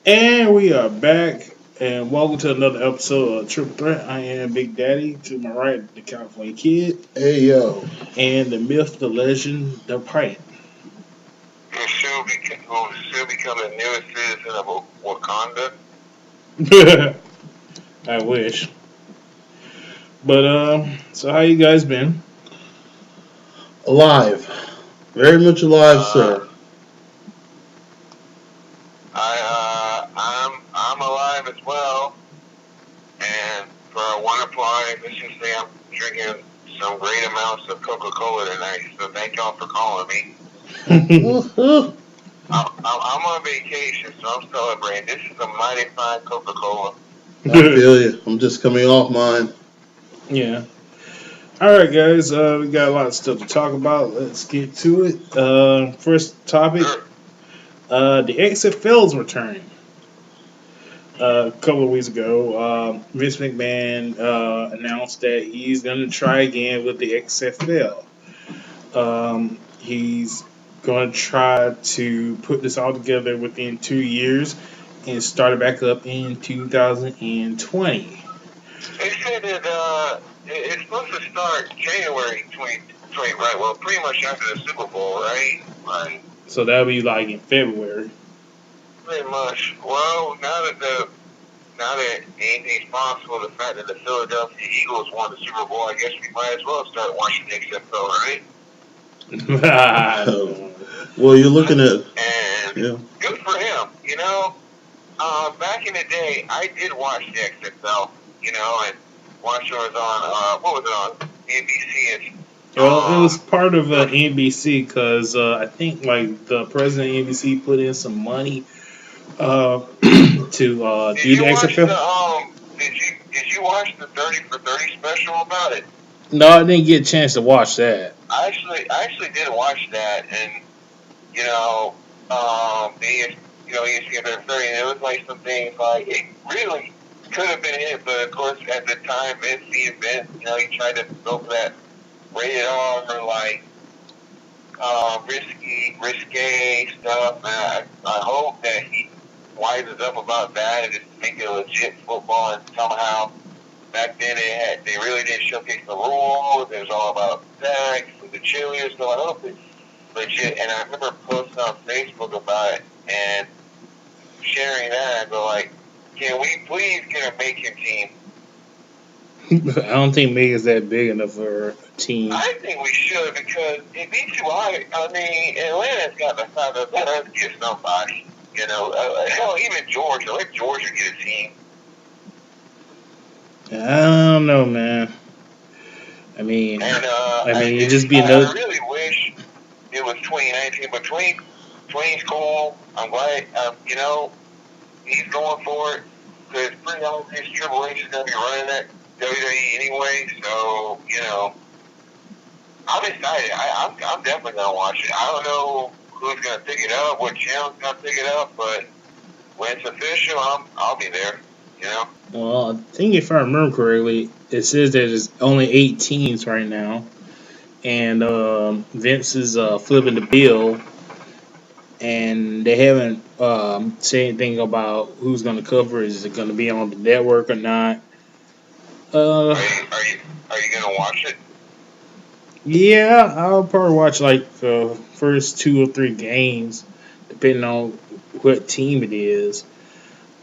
And we are back, and welcome to another episode of Triple Threat. I am Big Daddy. To my right, the California Kid, Hey yo, and the myth, the legend, the Pipe. Will soon become the newest citizen of Wakanda. I wish. But so how you guys been? alive, very much alive, Uh, sir. I'm alive as well, and for a wonderful night, let's just say I'm drinking some great amounts of Coca-Cola tonight. So thank y'all for calling me. Woohoo! I'm on vacation, so I'm celebrating. This is a mighty fine Coca-Cola. I feel you. I'm just coming off mine. Yeah. All right, guys. We got a lot of stuff to talk about. Let's get to it. First topic: Sure. the XFL's returning. A couple of weeks ago, Vince McMahon announced that he's going to try again with the XFL. He's going to try to put this all together within 2 years and start it back up in 2020. They said that it's supposed to start January 2020, right? Well, pretty much after the Super Bowl, right? Right. So that'll be like in February. Pretty much. Well, now that anything's possible, the fact that the Philadelphia Eagles won the Super Bowl, I guess we might as well start watching the XFL, right? I don't know. Well, you're looking at And yeah. good for him. Back in the day, I did watch the XFL. And watched it was on what was it on NBC? Well, it was part of NBC because I think like the president of NBC put in some money to Did do you the watch XFL. did you watch the 30 for 30 special about it? No, I didn't get a chance to watch that. I actually did watch that, and they ESPN 30, and it was like some things like it really could have been it, but of course at the time it's the event, he tried to go for that rated R like risque stuff, and I hope that he wisens up about that and just make it legit football. And somehow back then they really didn't showcase the rules. It was all about sex with the cheerleaders. So I hope it's legit. And I remember posting on Facebook about it and sharing that. I go like, can we please get a Macon team? I don't think Megan's that big enough for a team. I think we should because it beats you out. I mean, Atlanta's got the side of let's get somebody. Hell, even Georgia. Let Georgia get a team. I don't know, man. I mean, And it'd just be another. I really wish it was 2019, but 2020's cool. I'm glad. He's going for it because it's pretty obvious Triple H is going to be running that WWE anyway. So I'm excited. I'm definitely going to watch it. I don't know who's going to pick it up, what channel's going to pick it up, but when it's official, I'll be there. Well, I think if I remember correctly, it says that there's only 8 teams right now, and Vince is flipping the bill, and they haven't said anything about who's going to cover. Is it going to be on the network or not? Uh, Are you going to watch it? yeah, I'll probably watch like the first 2 or 3 games, depending on what team it is.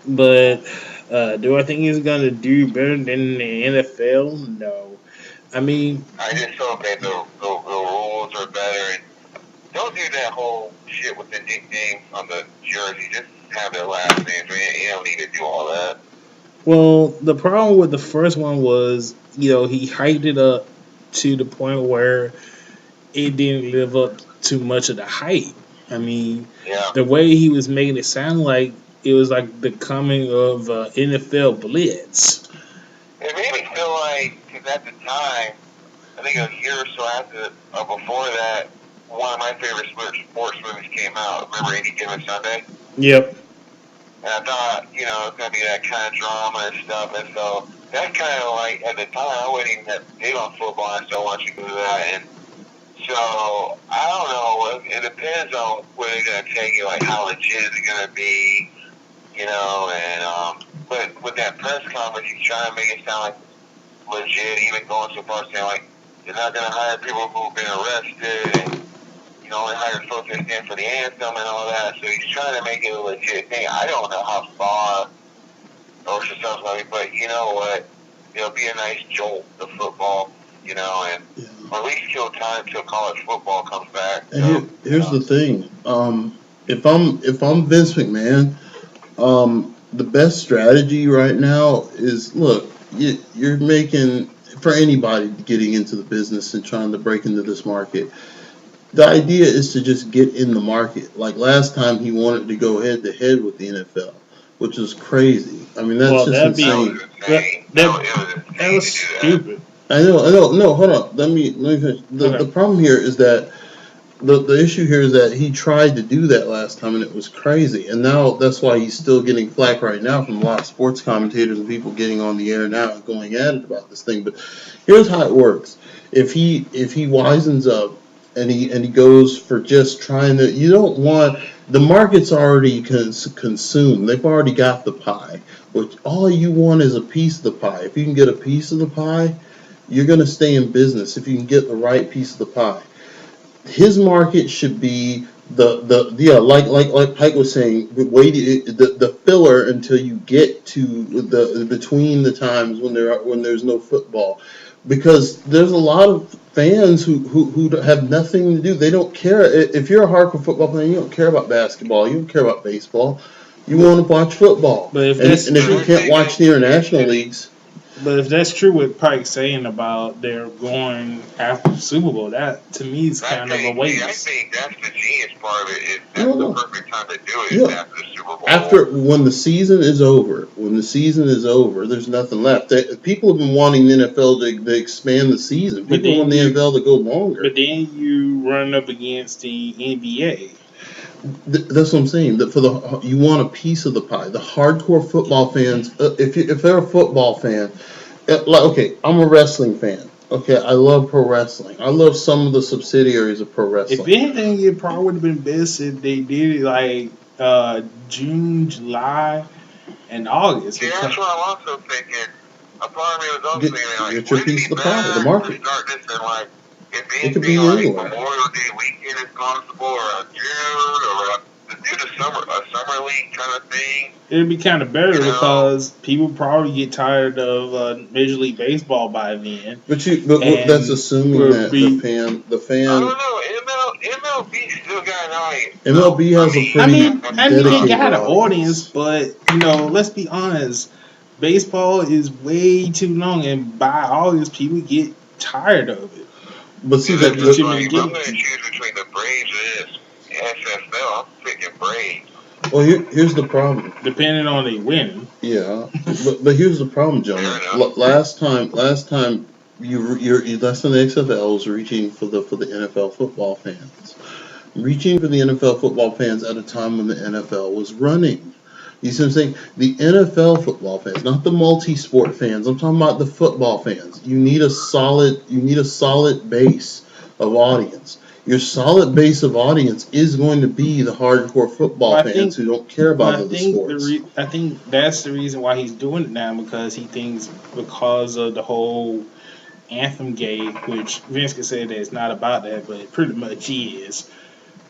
But do I think he's gonna do better than the NFL? No. I mean, I just hope that the rules are better and don't do that whole shit with the nicknames on the jersey. Just have their last names. You don't need to do all that. well, the problem with the first one was, he hyped it up to the point where it didn't live up to much of the hype. I mean, Yeah. the way he was making it sound like it was like the coming of NFL Blitz. It made me feel like, because at the time, I think a year or so after, or before that, one of my favorite sports movies came out. Remember Any Given Sunday? Yep. And I thought, it's going to be that kind of drama and stuff. And so that kind of like, at the time, I wasn't even that big on football. I still watching that. And so, I don't know. It depends on where they're going to take it. Like, how legit is it going to be? But with that press conference, he's trying to make it sound like legit, even going so far saying like they're not going to hire people who've been arrested, and only hire folks that stand for the anthem and all that. So he's trying to make it a legit thing. I don't know how far or successful going to be, but you know what? It'll be a nice jolt to football, and or at least kill time till college football comes back. And here's the thing. If I'm Vince McMahon, the best strategy right now is look. You're making for anybody getting into the business and trying to break into this market. The idea is to just get in the market. Like last time, he wanted to go head to head with the NFL, which was crazy. I mean, that's just insane. That was stupid. I know. No, hold on. Let me finish. The problem here is that the issue here is that he tried to do that last time and it was crazy. And now that's why he's still getting flack right now from a lot of sports commentators and people getting on the air now and going at it about this thing. But here's how it works. If he wisens up and he goes for just trying to, you don't want, the market's already consumed. They've already got the pie. Which all you want is a piece of the pie. If you can get a piece of the pie, you're going to stay in business if you can get the right piece of the pie. His market should be like Pike was saying, the filler until you get to the between the times when there's no football, because there's a lot of fans who have nothing to do. They don't care. If you're a hardcore football fan, you don't care about basketball. You don't care about baseball. You want to watch football. But if you can't watch the international leagues. But if that's true what Pike's saying about they're going after the Super Bowl, that to me is kind of a waste. I think that's the genius part of it. That's the perfect time to do it after the Super Bowl. When the season is over, there's nothing left. People have been wanting the NFL to expand the season. People want the NFL to go longer. But then you run up against the NBA. That's what I'm saying. You want a piece of the pie. The hardcore football fans, if they're a football fan, I'm a wrestling fan. Okay, I love pro wrestling. I love some of the subsidiaries of pro wrestling. If anything, it probably would have been best if they did it like June, July, and August. Yeah, that's what I'm also thinking. A part of me was also thinking, like, get your piece of the pie, the market. Start this in, like, if it could be like anywhere. Memorial Day weekend is possible, or a June, or do a summer league kind of thing. It'd be kind of better because people probably get tired of Major League Baseball by then. But that's assuming that the fan. I don't know. MLB still got an audience. MLB has a pretty. I mean, they got an audience, but let's be honest. Baseball is way too long, and by August, people get tired of it. But see, I'm going to choose between the Braves and SFL. I'm picking Braves. Well, here's the problem. Depending on they win. Yeah, but here's the problem, gentlemen. Last time, last time the XFL was reaching for the NFL football fans, reaching for the NFL football fans at a time when the NFL was running. You see what I'm saying? The NFL football fans, not the multi-sport fans. I'm talking about the football fans. You need a solid base of audience. Your solid base of audience is going to be the hardcore football fans who don't care about other sports. I think that's the reason why he's doing it now, because he thinks because of the whole anthem game, which Vince can say that it's not about that, but it pretty much is.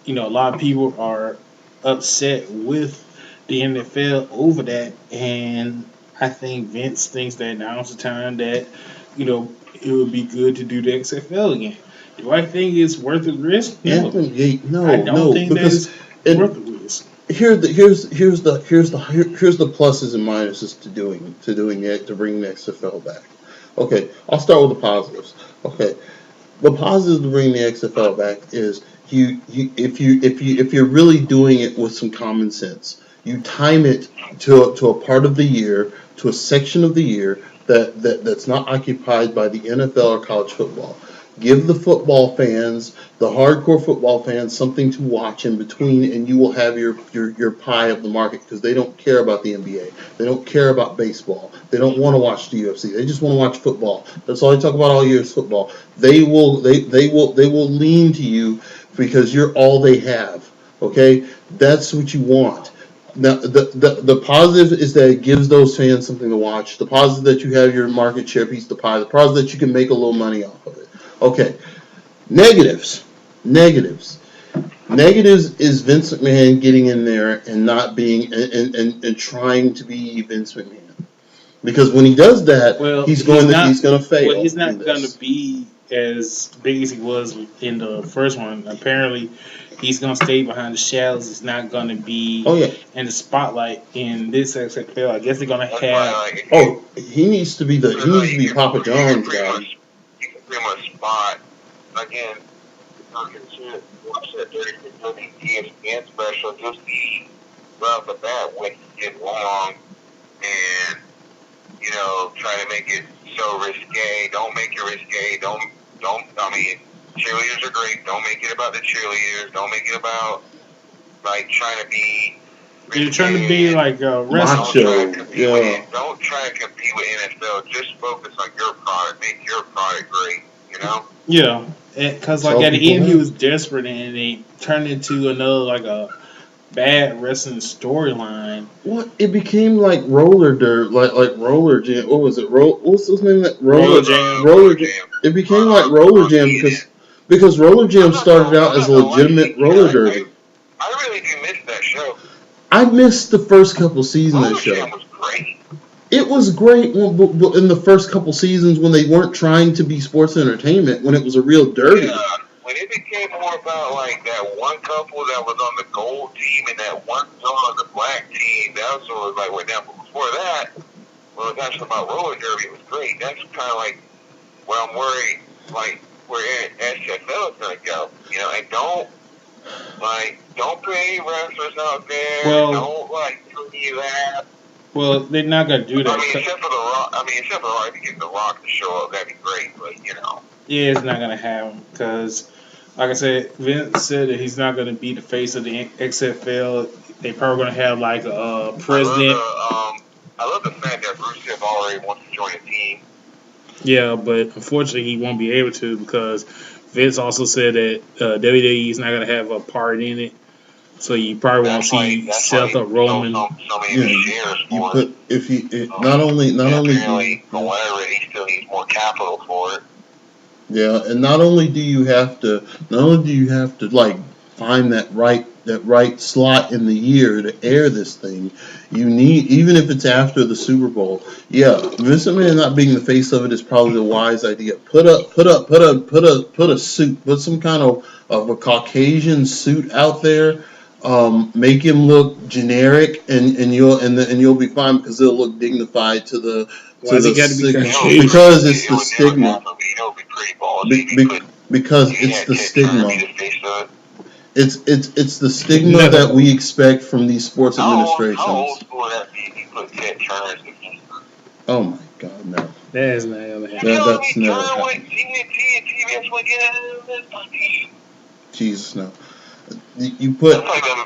A lot of people are upset with the NFL over that, and I think Vince thinks that now's the time that it would be good to do the XFL again. Do I think it's worth the risk? No, I don't think that's worth the risk. Here's the pluses and minuses to bring the XFL back. Okay, I'll start with the positives. Okay, the positives to bring the XFL back is if you're really doing it with some common sense. You time it to a part of the year, to a section of the year that's not occupied by the NFL or college football. Give the football fans, the hardcore football fans, something to watch in between, and you will have your pie of the market, because they don't care about the NBA. They don't care about baseball. They don't want to watch the UFC. They just want to watch football. That's all they talk about all year is football. They will lean to you because you're all they have. Okay, that's what you want. Now, the positive is that it gives those fans something to watch. The positive that you have your market share piece of the pie. The positive that you can make a little money off of it. Okay. Negatives. Negatives. Negatives is Vince McMahon getting in there and not being and trying to be Vince McMahon. Because when he does that, he's going to fail. Well, he's not in going to this. be as big as he was in the first one. Apparently, he's going to stay behind the shadows. He's not going to be Oh yeah. in the spotlight in this XFL. I guess they're going to That's have. why, like, Oh, he needs to be Papa John's guy. You can pretty much spot, again, I can see it, watch that 30 ESPN special, just see right off the bat what he did wrong, and, you know, try to make it so risque. Don't make it risque. I mean, cheerleaders are great. Don't make it about the cheerleaders. Don't make it about, like, trying to be. You're trying to be like a Macho. Don't try to compete with NFL. Just focus on your product. Make your product great, you know? Yeah. Because, like, at the end, he was desperate and they turned into another, like, a bad wrestling storyline. What? It became like roller dirt, like roller jam. What was it? What's his name? Roller Jam. Roller jam. It became like roller jam because roller jam started out as a legitimate roller derby. I really do miss that show. I missed the first couple seasons of the show. Roller Jam was great. It was great in the first couple seasons when they weren't trying to be sports entertainment, when it was a real derby. Yeah. When it became more about, like, that one couple that was on the gold team and that one on the black team, that was sort of like went down. But before that, when it was actually about roller derby, it was great. That's kind of like where I'm worried, like, where SFL is going to go. You know, and don't put any wrestlers out there. Well, don't, like, do that. Well, they're not going to do that. I mean, except for The Rock. If you get The Rock to show up, that'd be great. But, you know. Yeah, it's not going to happen because, like I said, Vince said that he's not going to be the face of the XFL. They probably going to have like a president. I love the fact that Bruce Tiff already wants to join the team. Yeah, but unfortunately he won't be able to because Vince also said that WWE is not going to have a part in it. So you probably won't see Seth or Roman. Not only for whatever, he still needs more capital for it. Yeah, and not only do you have to like find that right slot in the year to air this thing, you need, even if it's after the Super Bowl. Yeah, Vince McMahon not being the face of it is probably the wise idea. Put a suit, put some kind of a Caucasian suit out there. Make him look generic, and you'll be fine because it'll look dignified to the. Because it's the stigma. Because it's the stigma. It's the stigma that we expect from these sports administrations. How old school would that be if you put Ted Turner as the keeper? Oh my God, no. That is not ever happening. That's never happening. Jesus, no. You put.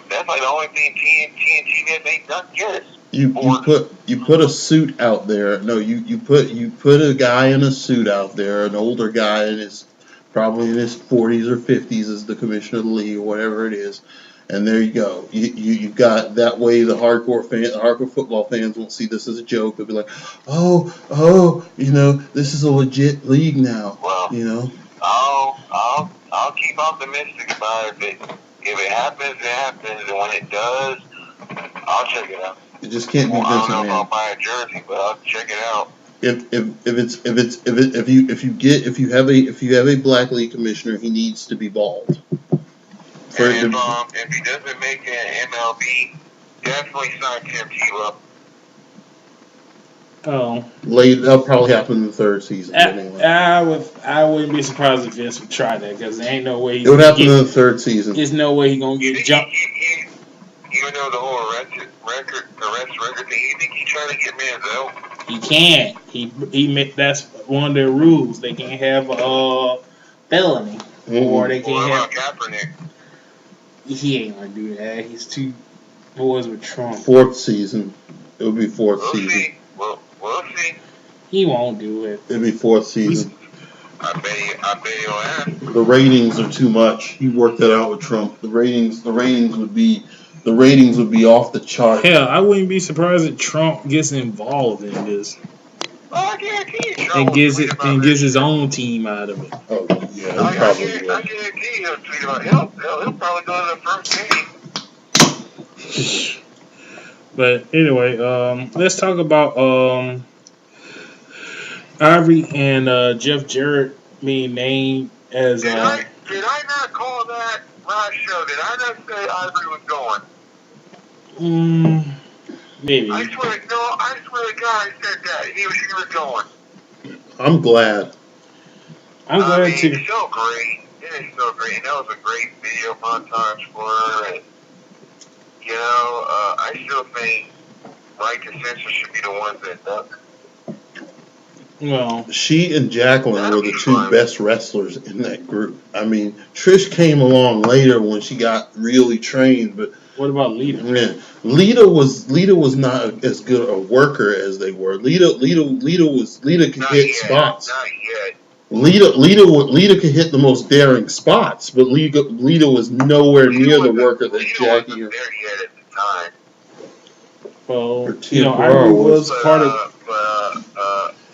That's like the only thing TNT has ain't done yet. You put a suit out there. No, you put a guy in a suit out there, an older guy probably in his 40s or 50s as the commissioner of the league or whatever it is, and there you go. You got that way. The hardcore football fans won't see this as a joke. They'll be like, oh, this is a legit league now. Well, I'll keep optimistic about it. But if it happens, it happens, and when it does, I'll check it out. It just can't be Vince McMahon. I don't know if I'll buy a jersey, but I'll check it out. If you have a black league commissioner, he needs to be bald. If he doesn't make an MLB, definitely sign Tim Tebow. Oh, that'll probably happen in the third season. Anyway. I wouldn't be surprised if Vince would try that because there ain't no way. It would happen in the third season. There's no way he's gonna get jumped. Even though the whole arrest record thing, you think he's trying to get Manziel? He can't. He that's one of their rules. They can't have a felony, or they can't have. Kaepernick? He ain't gonna do that. He's too boys with Trump. Fourth season. It would be fourth season. We'll see. He won't do it. It'd be fourth season. I bet he'll have. The ratings are too much. He worked that out with Trump. The ratings would be the ratings would be off the chart. Hell, I wouldn't be surprised if Trump gets involved in this I guarantee you Trump and will gives tweet it about and this gives his shit. own team out of it. Oh yeah, he probably will. I guarantee he'll tweet about it. He'll probably go to the first meeting. But anyway, let's talk about Ivory and Jeff Jarrett being named as Did I not call that last show? Did I not say Ivory was going? Maybe. I swear to God, I said that. He was going. I'm glad. I'm glad too. It's so great. It is so great. And that was a great video montage for her. And, I still think Right to Censor should be the ones that duck. Well, she and Jacqueline were the two best wrestlers in that group. I mean, Trish came along later when she got really trained, but what about Lita? Man, Lita was not as good a worker as they were. Lita could hit spots. Not yet. Lita could hit the most daring spots, but Lita was nowhere near the worker that Jackie wasn't there yet at the time. Well, Ivory was part of.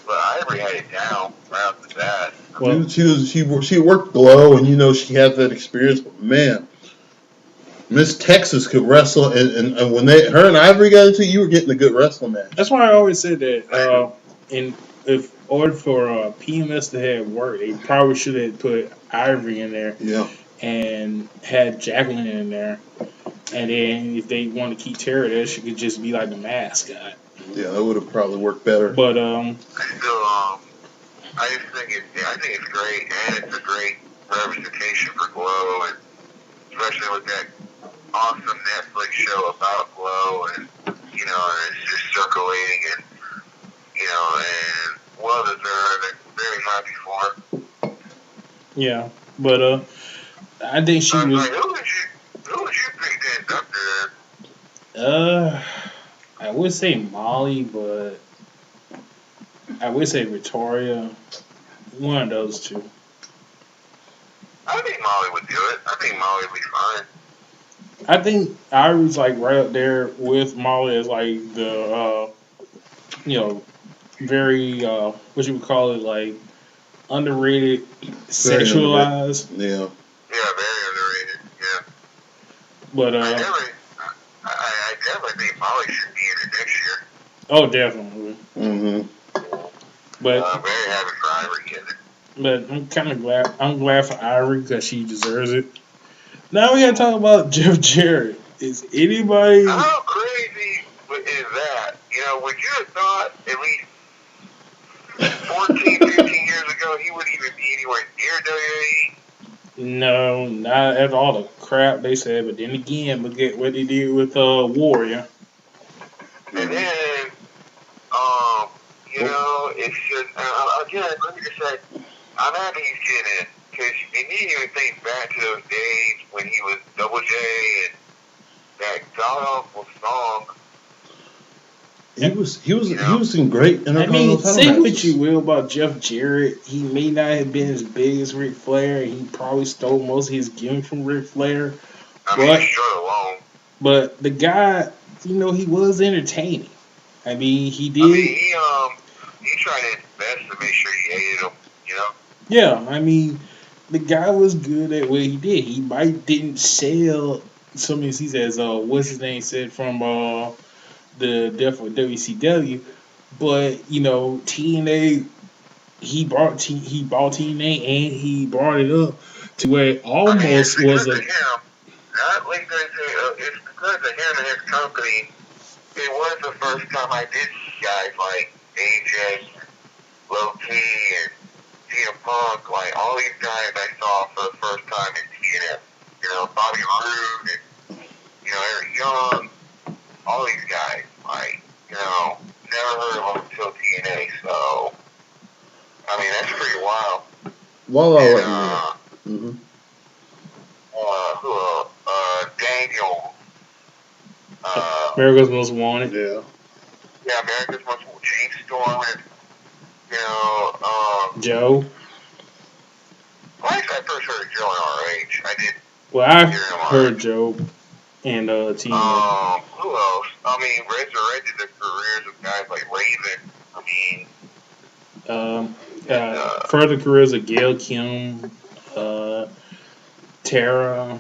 But Ivory had it down right off the bat. Well, she worked Glow, and she had that experience. But man, Miss Texas could wrestle, and when her and Ivory got into it, you were getting a good wrestling match. That's why I always said that. If order for PMS to have worked, they probably should have put Ivory in there. Yeah. And had Jacqueline in there, and then if they want to keep Tara there, she could just be like the mascot. Yeah, that would have probably worked better. But I just think it's great, and it's a great representation for Glow, and especially with that awesome Netflix show about Glow, and it's just circulating, and and well deserved, and very happy for her. Yeah, but I think she was. Like, who would you pick to induct her? I would say Molly, but I would say Victoria. One of those two. I think Molly would do it. I think Molly would be fine. I think Ivory's like right up there with Molly as like the very what you would call it, like underrated, sexualized. Yeah. Yeah, very underrated. Yeah. But I definitely think Molly should be in it next year. Oh, definitely. But I'm very happy for Ivory getting it. But I'm kind of glad. I'm glad for Ivory because she deserves it. Now we gotta talk about Jeff Jarrett. Is anybody? How crazy is that? Would you have thought at least 14, 15 years ago he wouldn't even be anywhere near WWE? No, not at all the crap they said. But then again, look at what they did with Warrior. And then, it's just again. Let me just say, I'm happy he's getting in because you need to even think back to those days when he was Double J and that god awful song. He was in great intercontinental title say matches. what you will about Jeff Jarrett, he may not have been as big as Ric Flair. He probably stole most of his gimmick from Ric Flair. But the guy, he was entertaining. He did. He tried his best to make sure he hated him. Yeah, the guy was good at what he did. He might didn't sell so many seats as what's his name said from the death of WCW, but TNA, he brought TNA and he brought it up to where it almost was a. It's because of him and his company. It was the first time I did see guys like AJ, Low-Key, and CM Punk, like all these guys I saw for the first time in TNA. Bobby Roode and Eric Young, all these guys, never heard of them until TNA. So, that's pretty wild. Daniel. America's Most Wanted. Yeah. Yeah, America's Most Wanted. James Storm and Joe. Well, actually, I first heard of Joe in RH. I did. Well, I heard Joe. and TNA. Who else? I mean, resurrected the careers of guys like Raven. I mean, Further careers of Gail Kim, Tara.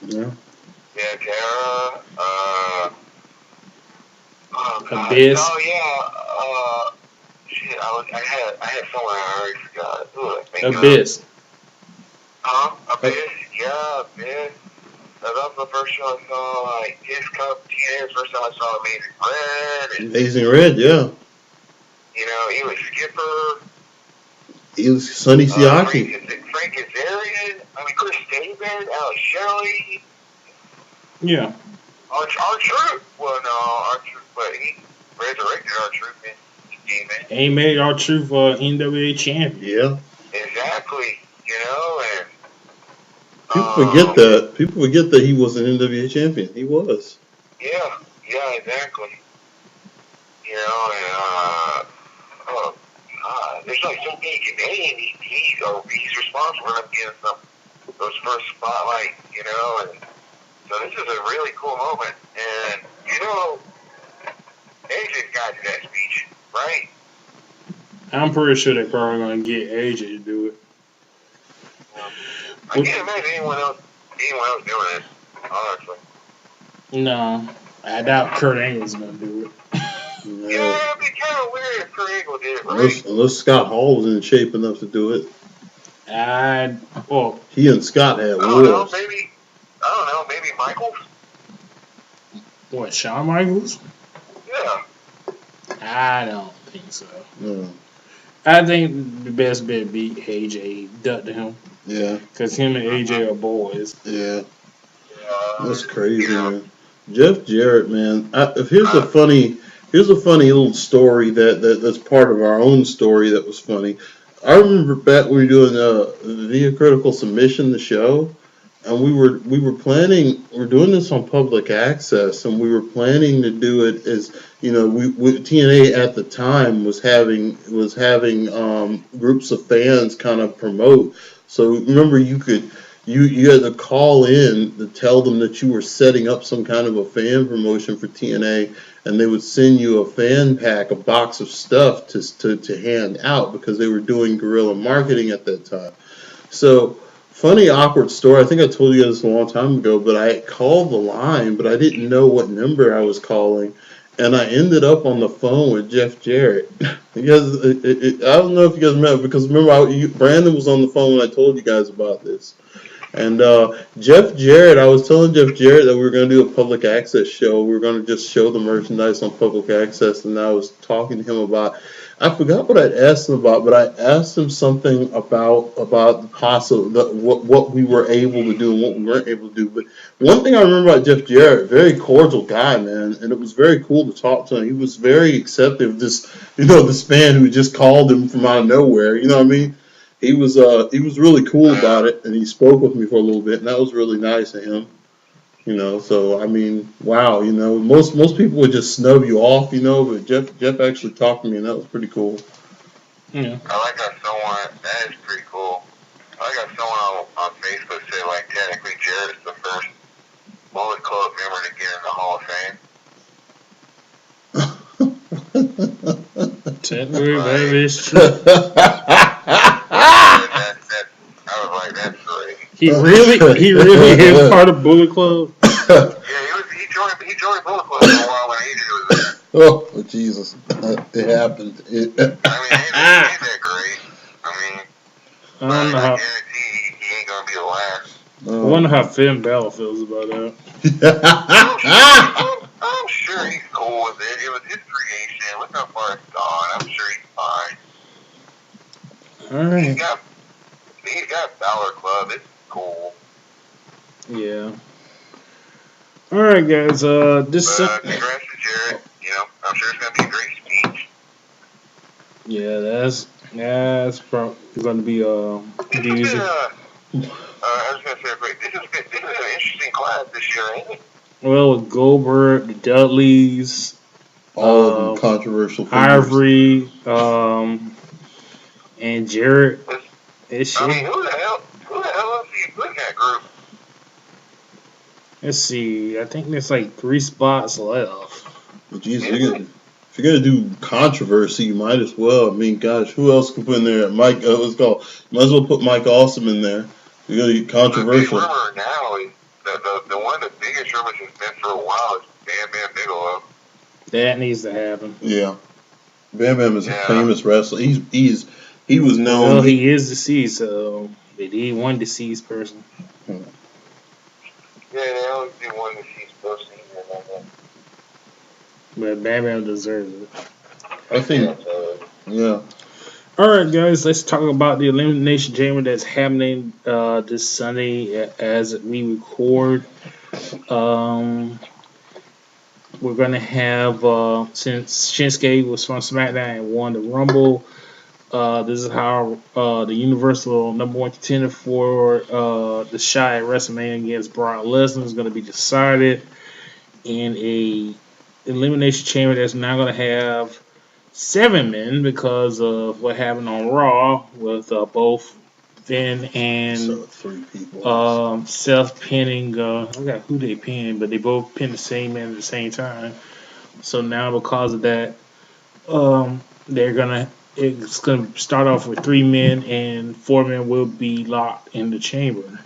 Yeah. Yeah, Tara. Oh God. Abyss. Oh yeah. Shit. I had someone I already forgot. Who did I think Abyss. of? Abyss. Yeah, Abyss. That was the first show I saw. Like his cup. TNA. First time I saw Amazing Red. And, Amazing Red, yeah. you know, he was Skipper. He was Sonny Siaki. Frank Kazarian. I mean, Chris Sabin, Alex Shelley. Yeah. R-Truth. Well, no, R-Truth, but he resurrected R-Truth in Demon. He made R-Truth NWA champion. Yeah. Exactly. You know, and People forget that he was an NWA champion. He was. Yeah, exactly. You know, and oh God, there's like so many Canadian. He's responsible for them getting those first spotlight. You know, and so this is a really cool moment. And you know, AJ's got to do that speech, right? I'm pretty sure they're probably going to get AJ to do it. I can't imagine anyone else doing this, honestly. No, I doubt Kurt Angle's going to do it. Yeah, it'd be kind of weird if Kurt Angle did it, right? Unless Scott Hall was in shape enough to do it. He and Scott had wars. I don't know, maybe Michaels? What, Shawn Michaels? Yeah. I don't think so. No. I think the best bet be AJ duck to him. Yeah. Because him and AJ are boys. Yeah. That's crazy, man. Jeff Jarrett, man. Here's a funny little story that's part of our own story that was funny. I remember back when we were doing Via Critical Submission, the show, and we were doing this on public access, and we were planning to do it as, you know, TNA at the time was having groups of fans kind of promote. So remember, you had to call in to tell them that you were setting up some kind of a fan promotion for TNA, and they would send you a fan pack, a box of stuff to hand out because they were doing guerrilla marketing at that time. So, funny, awkward story. I think I told you guys this a long time ago, but I called the line, but I didn't know what number I was calling, and I ended up on the phone with Jeff Jarrett. Because I don't know if you guys remember, because remember, Brandon was on the phone when I told you guys about this. And Jeff Jarrett, I was telling Jeff Jarrett that we were going to do a public access show. We were going to just show the merchandise on public access, and I was talking to him about, I forgot what I'd asked him about, but I asked him something about the possible, what we were able to do and what we weren't able to do. But one thing I remember about Jeff Jarrett, very cordial guy, man, and it was very cool to talk to him. He was very accepting of this fan who just called him from out of nowhere. You know what I mean? He was really cool about it, and he spoke with me for a little bit, and that was really nice of him. You know, so I mean, wow, you know, most people would just snub you off, you know, but Jeff actually talked to me, and that was pretty cool. Yeah. I like how someone, that is pretty cool. I like how someone on Facebook said, like, technically Jarrett's the first Bullet Club member to get in the Hall of Fame. Technically, that is true. I was like, that's great. He really is part of Bullet Club. Yeah, he joined Bullet Club for a while when AJ was there. Oh, Jesus. It happened. I mean, ain't that great? I guarantee he ain't going to be the last. I wonder how Finn Balor feels about that. I'm sure he's cool with it. It was his creation. Look how far it's gone. I'm sure he's fine. All right. He's got Balor Club. It's cool. Yeah. All right, guys. Congrats to Jarrett. You know, I'm sure it's gonna be a great speech. Yeah, that's probably going to be easy. I was gonna say, this is an interesting class this year, ain't it? Well, with Goldberg, the Dudleys, all of them controversial figures. Ivory, and Jarrett. I mean, who the hell else do you put in that group? Let's see. I think there's like 3 spots left. But geez, if you're gonna do controversy, you might as well. I mean, gosh, who else can put in there? Mike, let's go. Might as well put Mike Awesome in there. You're gonna get controversial. The big rumor now is the one of the biggest rumors has been for a while is Bam Bam Bigelow. That needs to happen. Yeah, Bam Bam is a famous wrestler. He was known. Well, he is deceased, so they need one deceased person. Yeah, they always do one deceased person. But Bam Bam deserves it. I think. Yeah. All right, guys, let's talk about the Elimination Chamber that's happening this Sunday as we record. We're going to have, since Shinsuke was from SmackDown and won the Rumble, this is how the Universal #1 contender for the shot at WrestleMania against Brock Lesnar is going to be decided in a Elimination Chamber that's now going to have 7 men because of what happened on Raw with both Finn and So 3 people. Seth pinning. I forgot who they pinned, but they both pinned the same man at the same time. So now because of that, it's gonna start off with 3 men and 4 men will be locked in the chamber,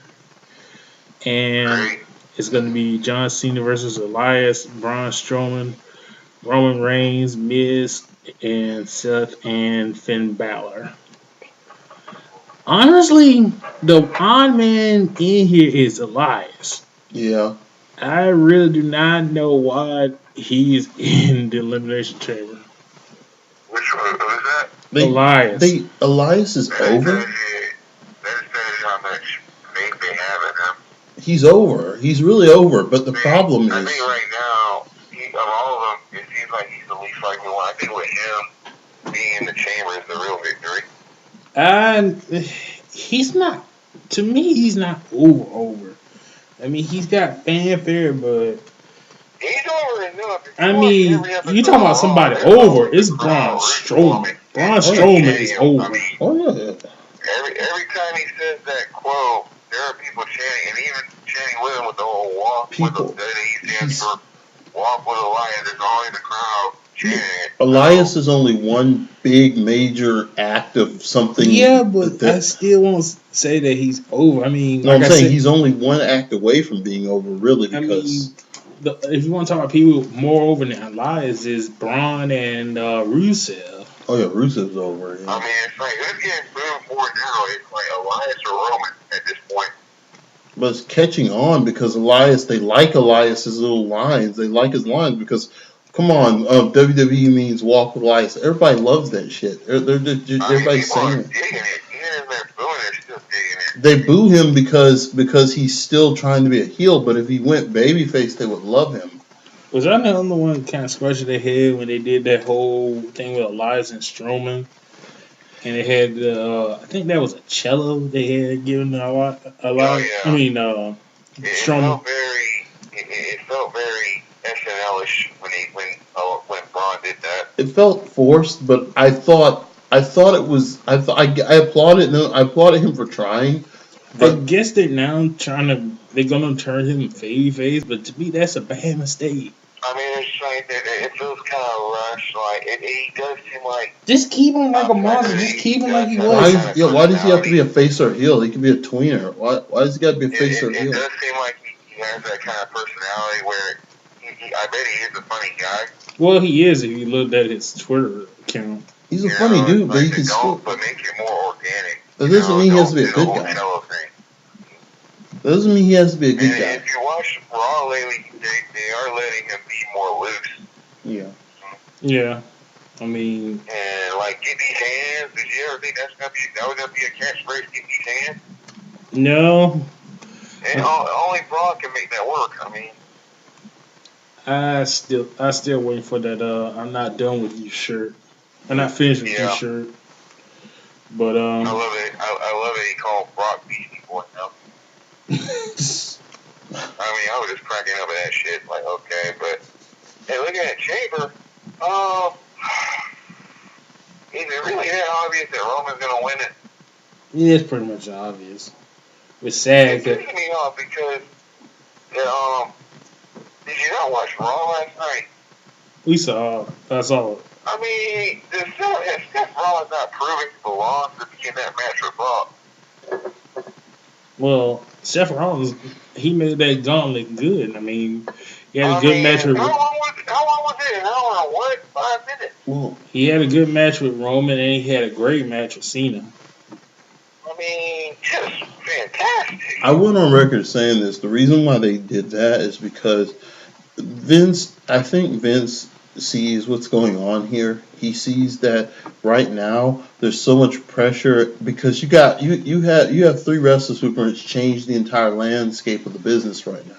and it's gonna be John Cena versus Elias, Braun Strowman, Roman Reigns, Miz, and Seth and Finn Balor. Honestly, the odd man in here is Elias. Yeah. I really do not know why he's in the Elimination Chamber. Which one was that? Elias. Elias is over. That is how much faith they have in him. He's over. He's really over. But the problem is, I think right now, of all of them, it seems like he's the least likely one. I think with him being in the chamber is the real victory. And he's not. To me, he's not over. I mean, he's got fanfare, but he's over enough. I mean, you talking about somebody over? It's Braun Strowman. Braun Strowman is over. I mean, every time he says that quote, there are people chanting, and even chanting with him with the whole walk with the he stands for walk with Elias. There's always the crowd chanting. Elias is only one big major act of something. Yeah, but I still won't say that he's over. I mean, no, like I'm saying he's only one act away from being over, really. Because if you want to talk about people more over than Elias, is Braun and Rusev. Oh yeah, Rusev's over. Yeah. I mean, it's like who's getting booed for now? It's like Elias or Roman at this point. But it's catching on because Elias, they like Elias's little lines. They like his lines because, come on, WWE means walk with Elias. Everybody loves that shit. Everybody's saying it. They boo him because he's still trying to be a heel. But if he went babyface, they would love him. Was I the only one kind of scratching their head when they did that whole thing with Elias and Strowman? And they had, I think that was a cello they had given Elias. Oh, yeah. I mean, Strowman. It felt very SNL-ish when Braun did that. It felt forced, but I thought it was. I applauded him for trying. I guess they're now they're gonna turn him face, but to me that's a bad mistake. I mean, it's like it feels kind of rushed. Like he does seem like just keep him like a monster. Just keep him like he was. Why does he have to be a face or a heel? He can be a tweener. Why does he got to be a face or a heel? It does seem like he has that kind of personality where I bet he is a funny guy. Well, he is if you looked at his Twitter account. He's a funny dude, but he can still. But make it more organic. That doesn't mean he has to be a good guy. That doesn't mean he has to be a good guy. If you watch Raw lately, they are letting him be more loose. Yeah. Yeah. I mean. And like, get these hands. Did you ever think that was gonna be a catchphrase? Get these hands. No. And only Braun can make that work. I mean. I still waiting for that. I'm not done with you shirt. I'm not finished with you shirt. But I love it. I love it. He called Brock Beastie Boy now. I mean, I was just cracking up at that shit. Like, okay, but hey, looking at Chamber, is it really that obvious that Roman's gonna win it? Yeah, it's pretty much obvious. It's sad. It pisses me off because Yeah, did you not watch Raw last night? We saw. I saw it. I mean, if Seth Rollins not proving he belongs to be in that match with Brock? Well, Seth Rollins, he made that gauntlet good. I mean, he had a I good mean, match with. how long was it? An hour and what? 5 minutes? Well, He had a good match with Roman, and he had a great match with Cena. I mean, just fantastic. I went on record saying this. The reason why they did that is because I think Vince sees what's going on here. He sees that right now there's so much pressure because you have three wrestlers who have changed the entire landscape of the business right now.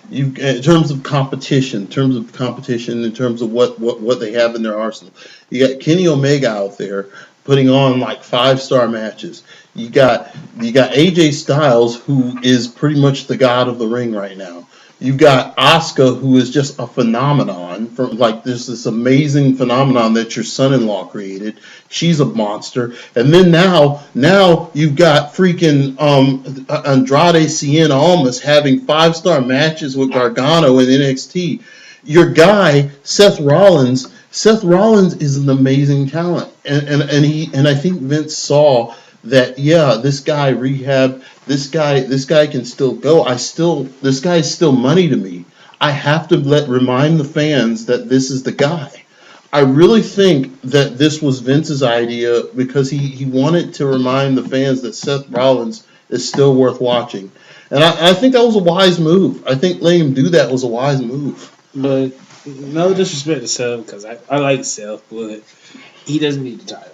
In terms of competition, in terms of what they have in their arsenal. You got Kenny Omega out there putting on like 5-star matches. You got AJ Styles, who is pretty much the god of the ring right now. You've got Asuka, who is just a phenomenon. From like there's this amazing phenomenon that your son-in-law created. She's a monster. And then now you've got freaking Andrade Cien Almas having 5-star matches with Gargano in NXT. Your guy Seth Rollins. Seth Rollins is an amazing talent, and I think Vince saw that this guy rehab. This guy can still go. This guy is still money to me. I have to remind the fans that this is the guy. I really think that this was Vince's idea because he wanted to remind the fans that Seth Rollins is still worth watching. And I think that was a wise move. I think letting him do that was a wise move. But no disrespect to Seth, because I like Seth, but he doesn't need the title.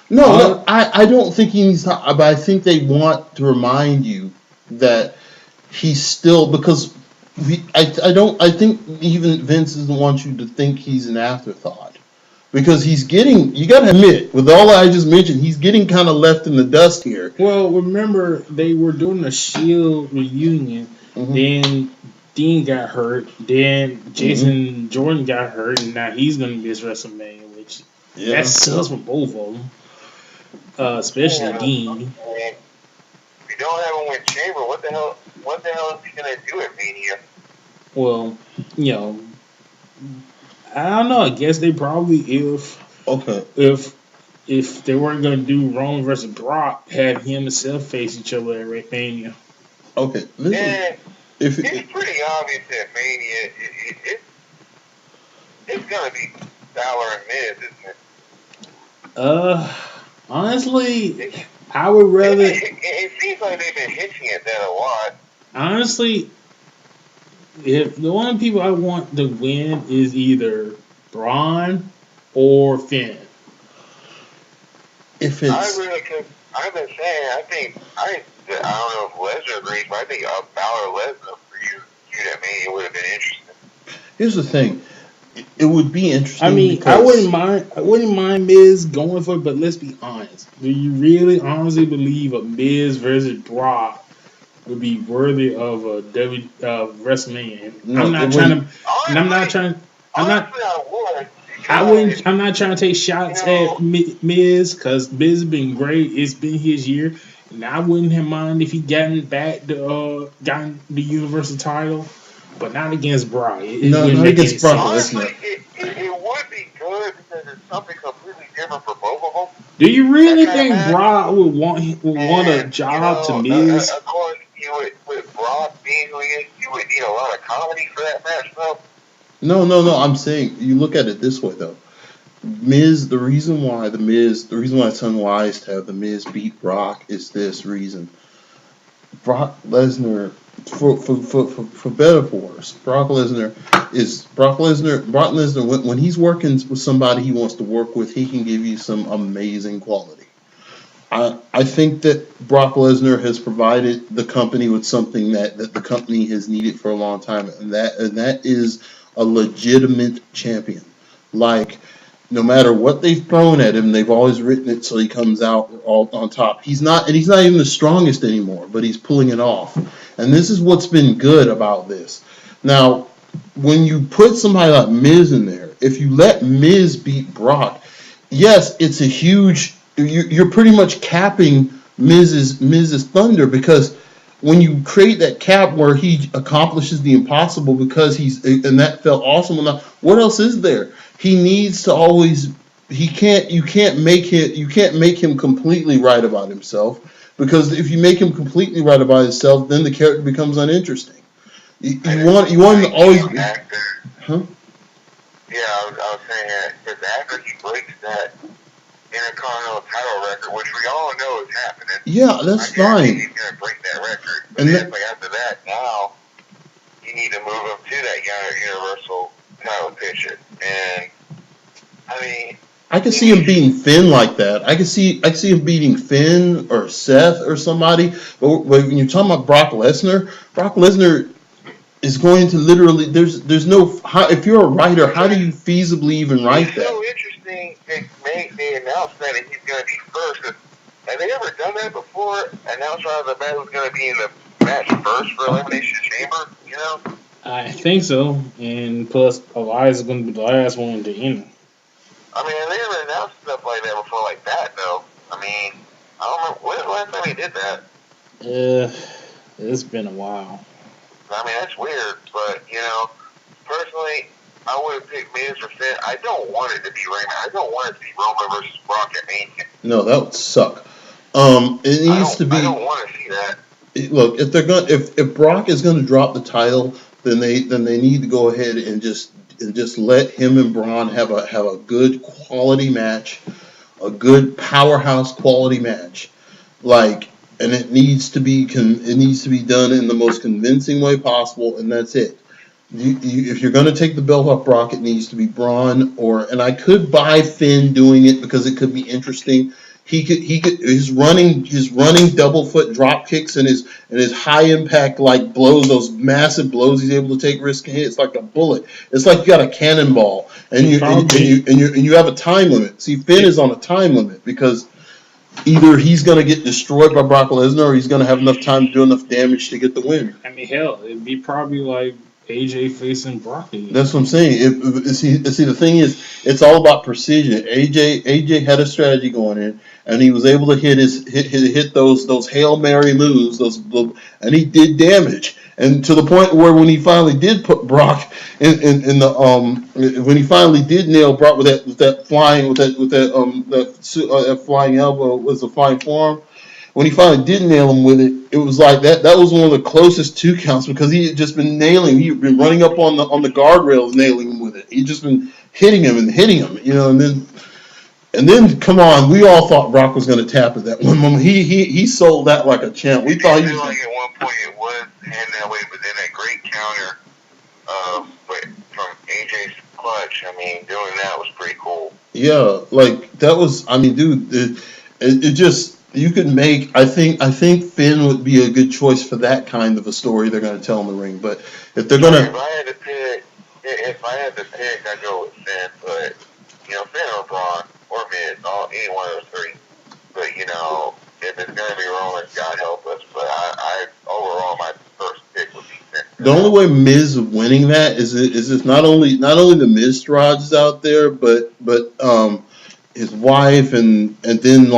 No, I don't think he needs to, but I think they want to remind you that he's still, because I think even Vince doesn't want you to think he's an afterthought. Because he's getting, you got to admit, with all I just mentioned, he's getting kind of left in the dust here. Well, remember, they were doing a Shield reunion, then Dean got hurt, then Jason Jordan got hurt, and now he's going to miss WrestleMania, which that sucks for both of them. Especially Dean. If you don't have him win Chamber, what the hell is he gonna do at Mania? Well, I don't know. I guess they probably if they weren't gonna do Roman versus Brock, have him and Seth face each other at Mania. Okay, it's pretty obvious at Mania. It's gonna be Balor and Miz, isn't it? Honestly, I would rather. It seems like they've been hitching it that a lot. Honestly, if the only people I want to win is either Braun or Finn. I've been saying, I don't know if Lesnar agrees, but I think Balor Lesnar for you at Mania would have been interesting. Here's the thing. It would be interesting. I mean, I wouldn't mind Miz going for it, but let's be honest. Do you really honestly believe a Miz versus Brock would be worthy of a WrestleMania? No, I'm not trying to take shots at Miz because Miz has been great. It's been his year, and I wouldn't have mind if he gotten the Universal title. But not against Brock. Not against Brock. Honestly, it would be good because it's something completely different for both of them. Do you really think Brock would want a job to Miz? Of course, with Brock being who he is, you would need a lot of comedy for that match, though. No. I'm saying you look at it this way though. Miz, the reason why it's unwise to have the Miz beat Brock is this reason. Brock Lesnar. For better or for worse, Brock Lesnar, when he's working with somebody he wants to work with, he can give you some amazing quality. I think that Brock Lesnar has provided the company with something that the company has needed for a long time, and that is a legitimate champion. Like, no matter what they've thrown at him, they've always written it so he comes out all on top. He's not even the strongest anymore, but he's pulling it off. And this is what's been good about this. Now, when you put somebody like Miz in there, if you let Miz beat Brock, yes, it's a huge. You're pretty much capping Miz's thunder because when you create that cap where he accomplishes the impossible because and that felt awesome enough, what else is there? He needs to always you can't make him completely right about himself, because if you make him completely right about himself, then the character becomes uninteresting. You want him to always be, huh? Yeah, I was saying that because after he breaks that Intercontinental title record, which we all know is happening. Yeah, that's fine. He's going to break that record. But then after that, now you need to move him to that Universal title picture. And I mean, I can see him beating Finn like that. I can see him beating Finn or Seth or somebody. But when you're talking about Brock Lesnar is going to literally there's no if you're a writer, how do you feasibly even write that? It's so interesting they announced that he's going to be first. Have they ever done that before? Announced the man who's going to be in the match first for Elimination Chamber, you know? I think so. And plus, Elias is going to be the last one to enter. I mean, have they ever announced stuff like that before, like that, though? I mean, I don't remember. When was the last time they did that? It's been a while. I mean, that's weird, but, you know, personally, I would have picked Miz or Finn. I don't want it to be Raymond. I don't want it to be Roman versus Brock at Mania. No, that would suck. It needs to be. I don't want to see that. Look, if Brock is going to drop the title, then they need to go ahead and just let him and Braun have a good quality match, a good powerhouse quality match, and it needs to be done in the most convincing way possible, and that's it. If you're going to take the belt off Brock, it needs to be Braun, and I could buy Finn doing it because it could be interesting. He could his running double foot drop kicks and his high impact blows, those massive blows he's able to take risking hit. It's like a bullet. It's like you got a cannonball and you have a time limit. See, Finn is on a time limit because either he's going to get destroyed by Brock Lesnar or he's going to have enough time to do enough damage to get the win. I mean, hell, it'd be probably like AJ facing Brock again. That's what I'm saying. See, the thing is, it's all about precision. AJ had a strategy going in, and he was able to hit those Hail Mary moves, and he did damage. And to the point where when he finally did put Brock when he finally did nail Brock with that flying elbow, was a flying forearm. When he finally did nail him with it, it was like that was one of the closest 2 counts because he had just been nailing. He had been running up on the guardrails, nailing him with it. He'd just been hitting him, you know. And then come on, we all thought Brock was going to tap at that one moment. He sold that like a champ. We thought he was like at one point it was heading that way, but then that great counter, but from AJ's clutch. I mean, doing that was pretty cool. Yeah, that was. I mean, dude, it just. You could make. I think Finn would be a good choice for that kind of a story they're going to tell in the ring. But if they're going to, if I had to pick, I'd go with Finn. But Finn or Braun or Miz, any one of those 3. But if it's going to be Roman, God help us. But I overall my first pick would be Finn. The only way Miz winning that is if not only the Miztourage is out there, but his wife and then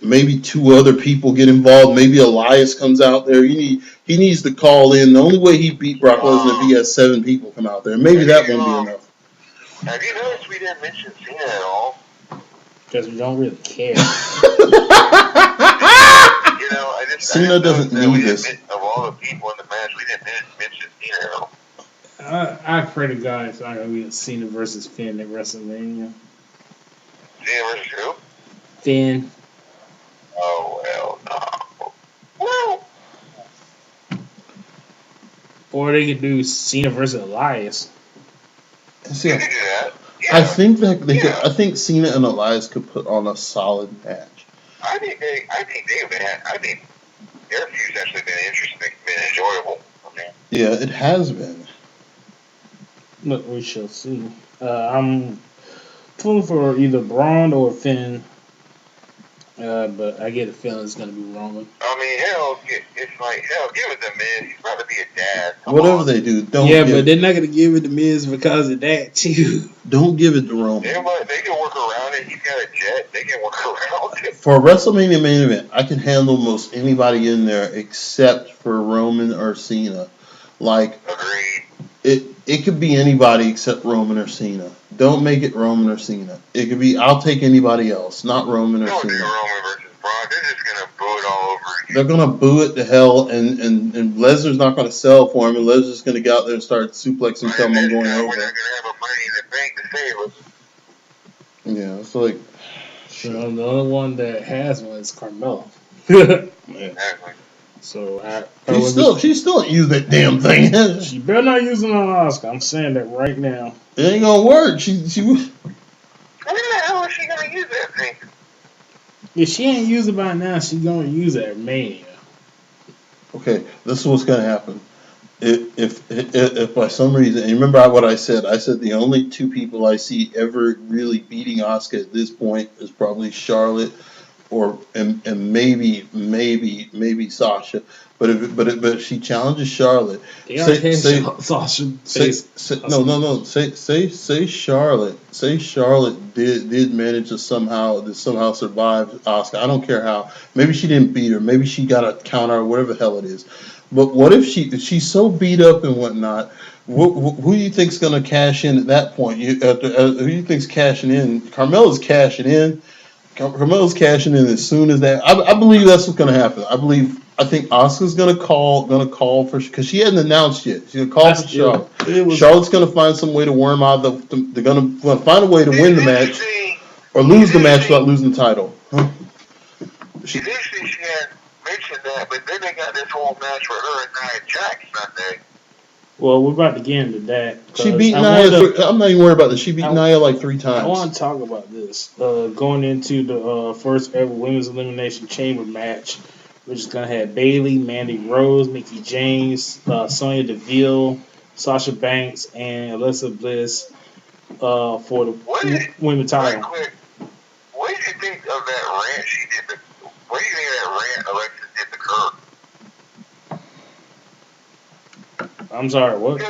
maybe 2 other people get involved. Maybe Elias comes out there. He needs to call in. The only way he beat Brock Lesnar if he has 7 people come out there. Maybe that won't be enough. Have you noticed we didn't mention Cena at all? Because we don't really care. Cena doesn't need this. Of all the people in the match, we didn't mention Cena at all. I pray to God it's not going to be Cena versus Finn at WrestleMania. Cena versus who? Finn. Oh, well, no. Well. Or they could do Cena versus Elias. See, they could do that. Yeah. I think I think Cena and Elias could put on a solid match. I think their feud's actually been interesting, been enjoyable. Yeah, it has been. Look, we shall see. I'm pulling for either Braun or Finn But I get the feeling it's gonna be Roman. I mean, hell, it's like, hell, give it to Miz. He's about to be a dad. Come Whatever on. they do, don't. Yeah, but they're not gonna give it to Miz because of that too. Don't give it to Roman. They can work around it. He's got a jet. They can work around it. For a WrestleMania main event, I can handle most anybody in there except for Roman or Cena. Like, Agreed. it could be anybody except Roman or Cena. Don't make it Roman or Cena. It could be, I'll take anybody else, not Roman or Don't do Cena. Roman versus Braun. They're just gonna boo it all over again. They're gonna boo it to hell, and Lesnar's not gonna sell for him, and Lesnar's gonna get out there and start suplexing, tell him I'm going over. We're not gonna have a money in the bank to save us. Yeah, it's like. So the only one that has one is Carmella. Exactly. So she still ain't used that damn thing. She better not use it on Oscar. I'm saying that right now. It ain't gonna work. She. When the hell is she gonna use that thing? If she ain't used it by now, she's gonna use it at Mania. Okay, this is what's gonna happen. If by some reason, and remember what I said. I said the only two people I see ever really beating Asuka at this point is probably Charlotte, and maybe Sasha. But if she challenges Charlotte, say Sasha. Say Charlotte. Say Charlotte did manage to somehow survive Asuka. I don't care how. Maybe she didn't beat her. Maybe she got a counter or whatever the hell it is. But what if she's so beat up and whatnot? Who do you think's going to cash in at that point? Who do you think's cashing in? Carmella's cashing in. Carmella's cashing in as soon as that. I believe that's what's going to happen. I think Asuka's going to call for, because she hadn't announced yet. She's going to call for Charlotte. Charlotte's going to find some way to worm out they're going to find a way to win the match or lose the match without losing the title. Huh? She had mentioned that, but then they got this whole match with her and Nia Jax Sunday. Well, we're about to get into that. She beat Nia. I'm not even worried about this. She beat Nia like 3 times. I want to talk about this. Going into the first ever Women's Elimination Chamber match, which is going to have Bayley, Mandy Rose, Mickie James, Sonya Deville, Sasha Banks, and Alexa Bliss for the women's title. Right quick, what did you think of that rant she did? What do you think of that rant Alexa did to Kurt? I'm sorry, what?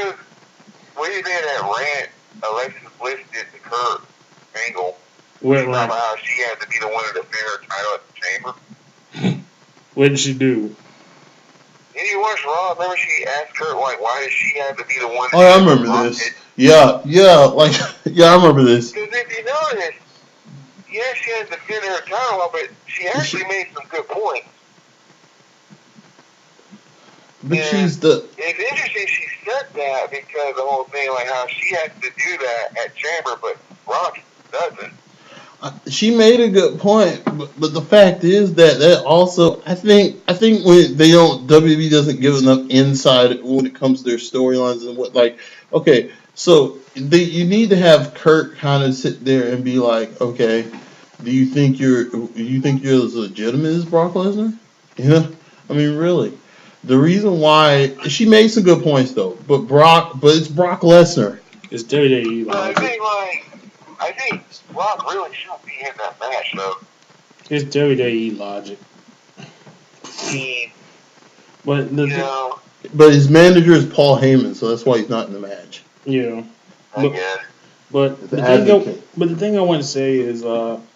What do you think of that rant Alexa Bliss did to Kurt Angle? What rant? How she had to be the one to defend her title at the Chamber. What did she do? Did you watch Raw? Remember she asked Kurt, like, why does she have to be the one? Oh, I remember this. Yeah, I remember this. Because if you notice, yeah, she had to defend her title, but she actually made some good points. But it's interesting she said that because the whole thing, like how she has to do that at Chamber, but Rock doesn't. She made a good point, but the fact is that also I think when they don't, WWE doesn't give enough insight when it comes to their storylines and what, like, okay, so you need to have Kurt kind of sit there and be like, okay, do you think you're as legitimate as Brock Lesnar? Yeah, I mean, really. The reason why she made some good points though, but it's Brock Lesnar. It's WWE. I think Brock really shouldn't be in that match though. It's WWE logic. But his manager is Paul Heyman, so that's why he's not in the match. Yeah. I guess. But the thing I want to say is,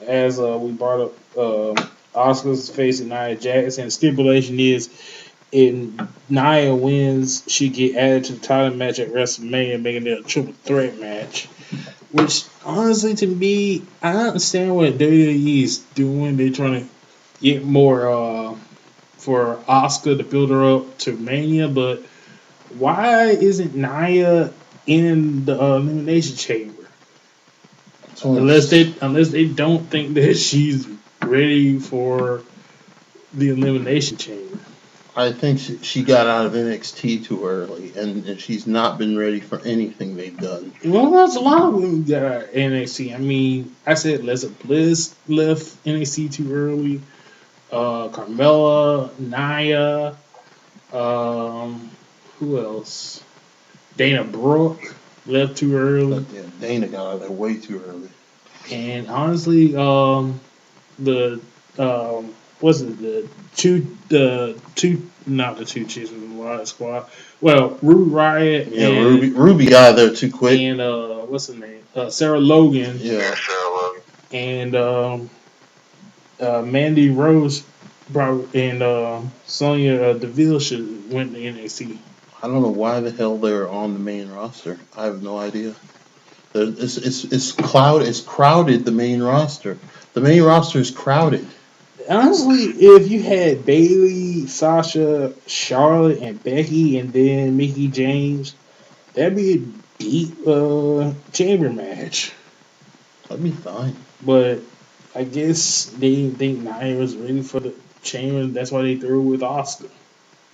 as we brought up, Asuka's facing Nia Jax, and the stipulation is, if Nia wins, she get added to the title match at WrestleMania, making it a triple threat match. Which, honestly, to me, I understand what WWE is doing. They're trying to get more for Asuka to build her up to Mania, but why isn't Nia in the Elimination Chamber? Unless they don't think that she's ready for the Elimination Chamber. I think she got out of NXT too early, and she's not been ready for anything they've done. Well, there's a lot of women that are NXT. I mean, I said Alexa Bliss left NXT too early. Carmella, Nia, who else? Dana Brooke left too early. Yeah, Dana got out of there way too early. And honestly, the what's it the two not the two chicks from the Riot Squad. Well, Ruby Riot Yeah, Ruby got out there too quick. and what's her name? Sarah Logan. Yeah. And Mandy Rose and Sonya Deville should went to NXT. I don't know why the hell they're on the main roster. I have no idea. It's crowded. The main roster. The main roster is crowded. Honestly, if you had Bailey, Sasha, Charlotte, and Becky, and then Mickey James, that'd be a deep chamber match. That'd be fine. But I guess they didn't think Nia was ready for the chamber. That's why they threw it with Oscar.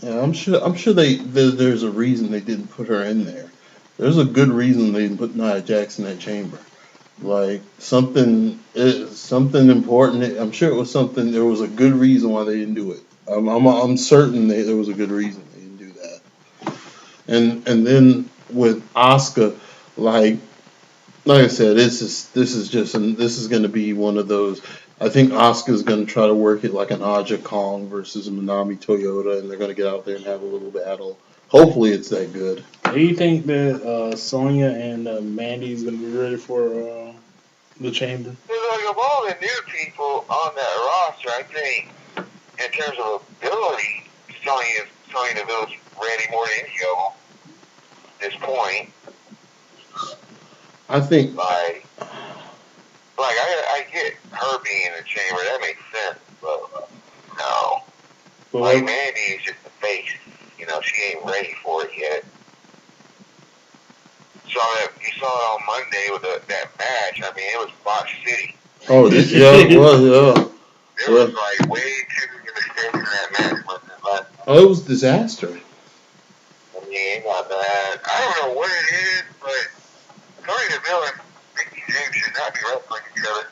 Yeah, I'm sure there's a reason they didn't put her in there. There's a good reason they didn't put Nia Jax in that chamber. Like something important. I'm sure it was something. There was a good reason why they didn't do it. I'm certain there was a good reason they didn't do that. And then with Asuka, like I said, this is going to be one of those. I think Asuka's going to try to work it like an Aja Kong versus Manami Toyota, and they're going to get out there and have a little battle. Hopefully, it's that good. Do you think that Sonya and Mandy's gonna be ready for the chamber? Like of all the new people on that roster, I think in terms of ability, Sonya Deville's ready more than any of them at this point. I think I get her being in the chamber. That makes sense, but no. But like Mandy is just the face. She ain't ready for it yet. So you saw it on Monday with that match. I mean, it was Box City. Oh, yeah, it was, yeah. There was like way too many mistakes in that match. Oh, it was disaster. I mean, not bad. I don't know what it is, but Sonya Deville and Mickey James should not be wrestling each other.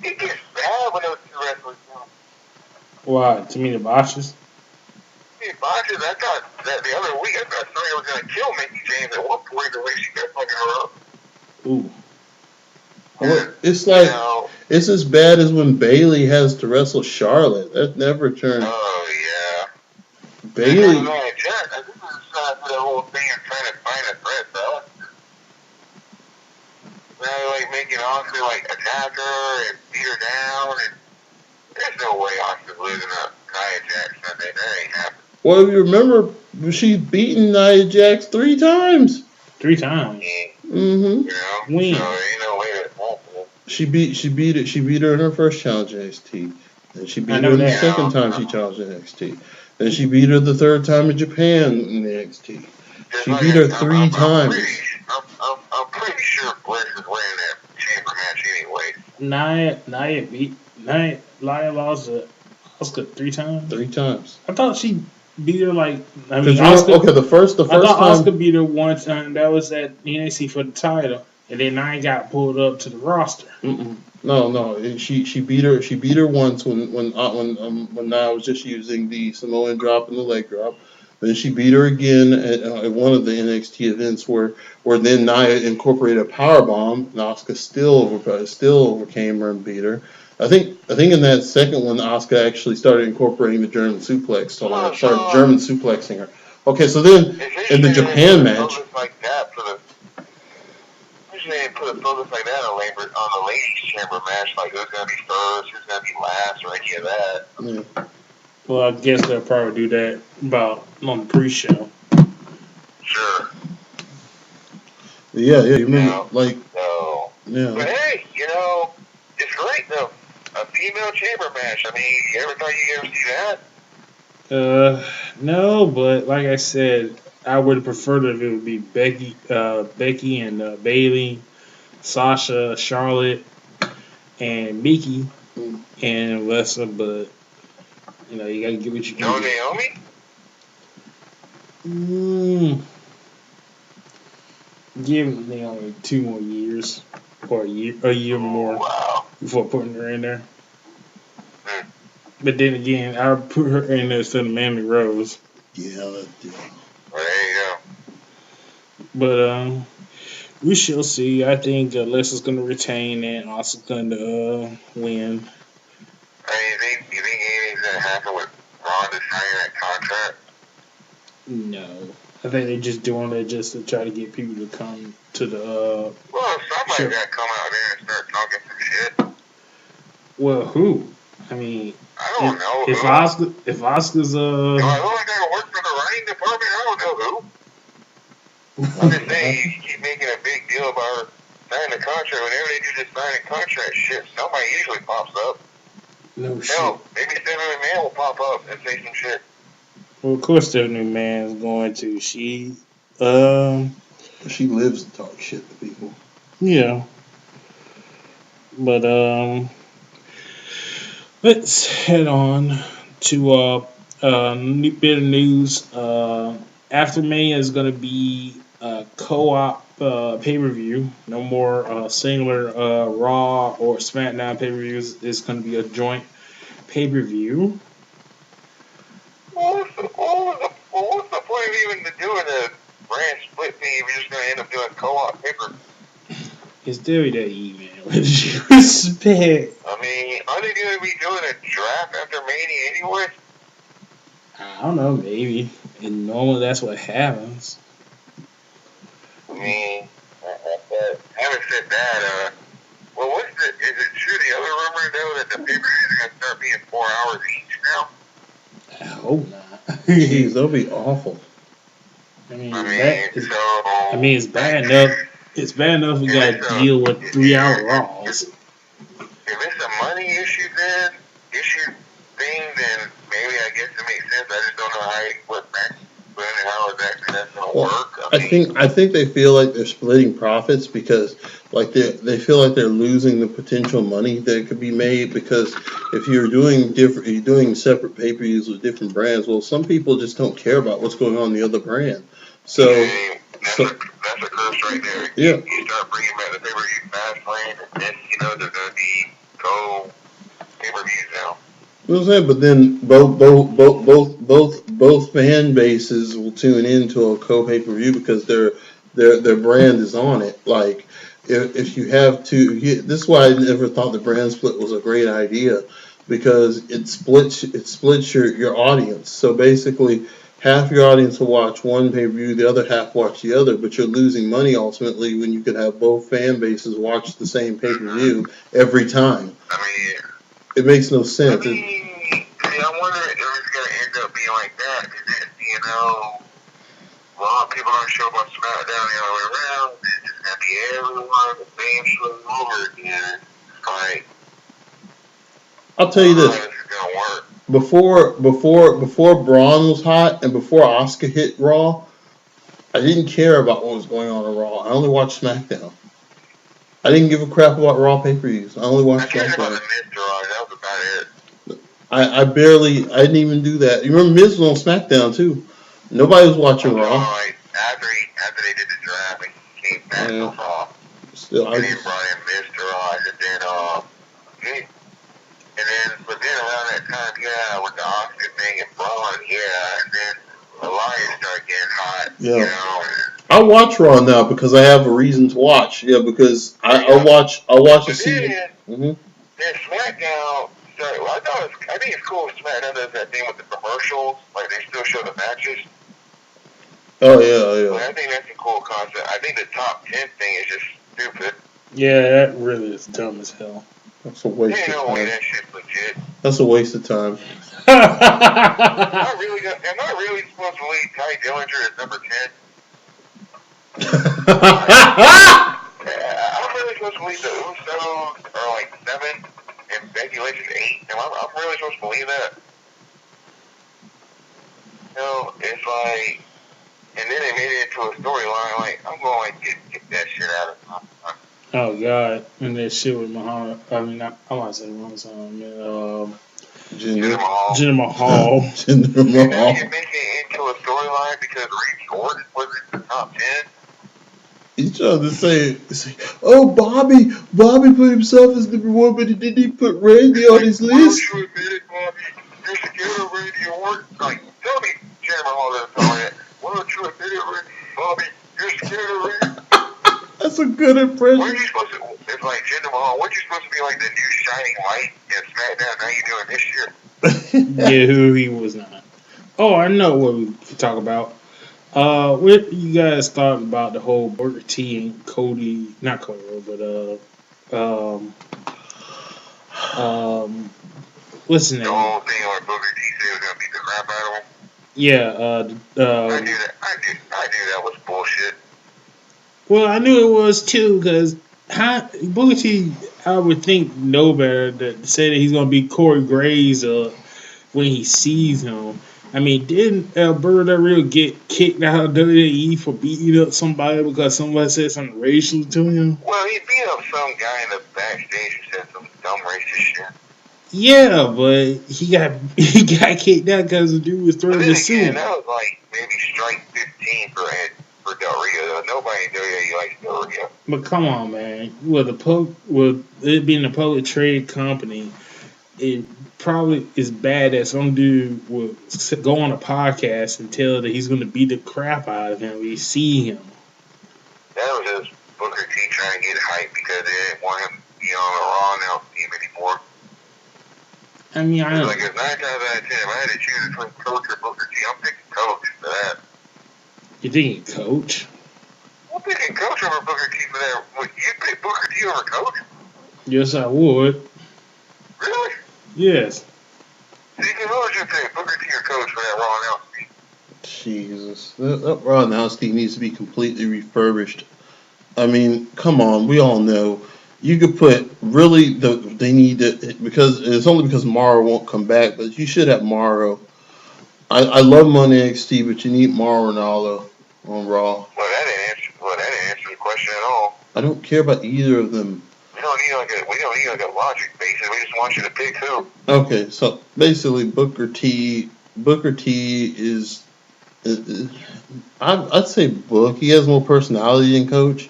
It gets bad when those two wrestlers go. Why? To me, the botches? Botches, I thought that the other week, I thought Sonya was going to kill Mickey James at one point the way she kept fucking her up. Ooh. It's like, it's as bad as when Bailey has to wrestle Charlotte. That never turned. Oh, yeah. Bailey. I think this is the whole thing of trying to find a threat, though. Now, like, making Oscar, like, attack her and beat her down, and there's no way Oscar's losing to Nia Jax Sunday. That ain't happening. Well, if you remember, she's beaten Nia Jax 3 times. 3 times? Mm-hmm. When? So, ain't no way that's happening. She beat her in her first challenge in NXT. Then she beat her the second time she challenged in NXT. Then she beat her the third time in Japan in NXT. She beat her 3 times. I'm pretty sure Bliss is winning that chamber match anyway. Nia lost to Oscar 3 times? 3 times. I thought she beat her Oscar. Okay, the first time. Oscar beat her one time. That was at NXT for the title, and then Nia got pulled up to the roster. No. She beat her. She beat her once when Nia was just using the Samoan drop and the leg drop. Then she beat her again at one of the NXT events where then Nia incorporated a powerbomb, and Asuka still overcame her and beat her. I think in that second one, Asuka actually started incorporating the German suplex, started German suplexing her. Okay, so then in the Japan match. They put a focus like that on the ladies' chamber match, like who's going to be first, who's going to be last, or any of that. Yeah. Well, I guess they'll probably do that on the pre-show. Sure. Yeah, you remember, No. Yeah. But hey, it's great, though. A female chamber match. I mean, you ever thought you'd ever see that? No, but like I said, I would have preferred if it would be Becky and Bailey, Sasha, Charlotte, and Mickey, and Lessa, but you gotta get what you can. No Naomi? Give Naomi 2 more years, or a year more, before putting her in there. But then again, I would put her in there instead of Mandy Rose. Yeah, Well, there you go. But We shall see. I think Alyssa's going to retain and Oscar's going to win. I mean, you think anything's gonna happen with Ronda signing that contract? No. I think they're just doing it just to try to get people to come to the Well, somebody's show. got to come out there and start talking some shit. Well, who? I mean, I don't know if who. Oscar's Do I look like I work for the writing department? I don't know who. I'm just saying, you keep making a big deal about her signing the contract. Whenever they do this signing contract shit, somebody usually pops up. No shit. Hell, maybe Stephanie McMahon will pop up and say some shit. Well, of course, Stephanie McMahon's going to. She lives to talk shit to people. Yeah. But let's head on to bit of news. After May is going to be a co-op pay-per-view. No more singular Raw or SmackDown pay-per-views. It's going to be a joint pay-per-view. What's the point of even doing a brand split thing if you're just going to end up doing co-op paper? It's WWE, man. What did you expect? I mean, are they going to be doing a draft after Mania anyway? I don't know, maybe. And normally that's what happens. I mean, having said that, well, is it true the other rumor though that the pay-per-views are going to start being 4 hours each now? I hope not. Jeez, that'll be awful. I mean, it's bad enough. It's bad enough we got to deal with 3-hour Raws. If it's a money issue thing, then maybe I guess it makes sense. I just don't know how is that going to work. I think they feel like they're splitting profits because like they feel like they're losing the potential money that could be made because if you're doing separate pay-per-views with different brands, well, some people just don't care about what's going on in the other brand. So that's a curse right there. Yeah. You start bringing back the pay-per-view fast lane, and then there's going to be pay-per-views now. You know what I'm saying? But then both fan bases will tune into a pay-per-view because their brand is on it. Like if you have two, this is why I never thought the brand split was a great idea because it splits your audience. So basically, half your audience will watch one pay-per-view, the other half watch the other, but you're losing money ultimately when you could have both fan bases watch the same pay-per-view every time. I mean, it makes no sense. I wonder if it's going to end up being like that because a lot of people don't show up on SmackDown the other way around. It's just going to be everyone the same show over again. Like, I'll tell you this. Before Braun was hot and before Asuka hit Raw, I didn't care about what was going on in Raw. I only watched SmackDown. I didn't give a crap about Raw pay-per-views. I only watched SmackDown. That was about it. I didn't even do that. You remember Miz was on SmackDown too. Nobody was watching Raw. After they did the draft, he came back to Raw. Still, and then brought in Mr. But then around that time, with the Oscar thing and Braun, and then Elias started getting hot, I watch Raw now because I have a reason to watch. Yeah, because I'll watch a season. Then SmackDown started. Well, I think it's cool. SmackDown does that thing with the commercials, like they still show the matches. Oh yeah. But I think that's a cool concept. I think the top 10 thing is just stupid. Yeah, that really is dumb as hell. That's a waste of time. Ain't no way that shit's legit. That's a waste of time. Am I really supposed to leave Ty Dillinger at number 10? I'm really supposed to leave the Usos or like 7 and Becky Lynch at 8. I'm really supposed to believe that? It's like, and then they made it into a storyline. Like, I'm going to get that shit out of my. Oh God! And that shit with Muhammad. I mean, I want to say wrong song. Jinder Mahal. And now you're making it into a storyline because Randy Orton was in the top 10. He's trying to say, oh, Bobby put himself as number 1, but he didn't put Randy on his list. Why don't you admit it, Bobby? You're scared of Randy Orton. Like, tell me, Jinder Mahal doesn't tell me that. Why don't you admit it, Bobby? You're scared of Randy. That's a good impression. What are you supposed to? It's like Jinder Mahal. What you supposed to be like the new shining light in SmackDown? Now you doing this shit? Yeah, who he was not. Oh, I know what we could talk about. What you guys thought about the whole Booker T and Cody, not Cody, but what's his The name? whole thing where Booker T said was gonna beat the crap out of him. Yeah, I knew that. I knew that was bullshit. well, I knew it was too, because Booker T, I would think, know better to say that he's going to beat Corey Graves when he sees him. I mean, didn't Alberto Real get kicked out of WWE for beating up somebody because somebody said something racial to him? Well, he beat up some guy in the backstage who said some dumb racist shit. Yeah, but he got kicked out because the dude was But throwing then the again, suit. that was like maybe strike 15 for Del Rio. Nobody in WWE likes Del Rio. But come on, man, with it being a public trade company, it probably is bad that some dude will go on a podcast and tell that he's going to beat the crap out of him when you see him. That was just Booker T trying to get hype because they didn't want him to be on the Raw announce team anymore. I mean, I Like, it's 9 times out of 10, if I had to choose between Coach or Booker T, I'm picking Coach for that. You thinking Coach? I'm picking Coach over Booker T for that. Would you pick Booker T over Coach? Yes, I would. Really? Yes. Deacon, who would you pick, Booker T or Coach for that Raw announce team? Jesus, that Raw announce team needs to be completely refurbished. I mean, come on, we all know. You could put they need it because it's only because Morrow won't come back, but you should have Morrow. I love him on NXT, but you need Morrow Ronaldo on Raw. Well, that didn't answer the question at all. I don't care about either of them. We don't need like a logic basis. We just want you to pick who. Okay, so basically Booker T is I'd say Book. He has more personality than Coach.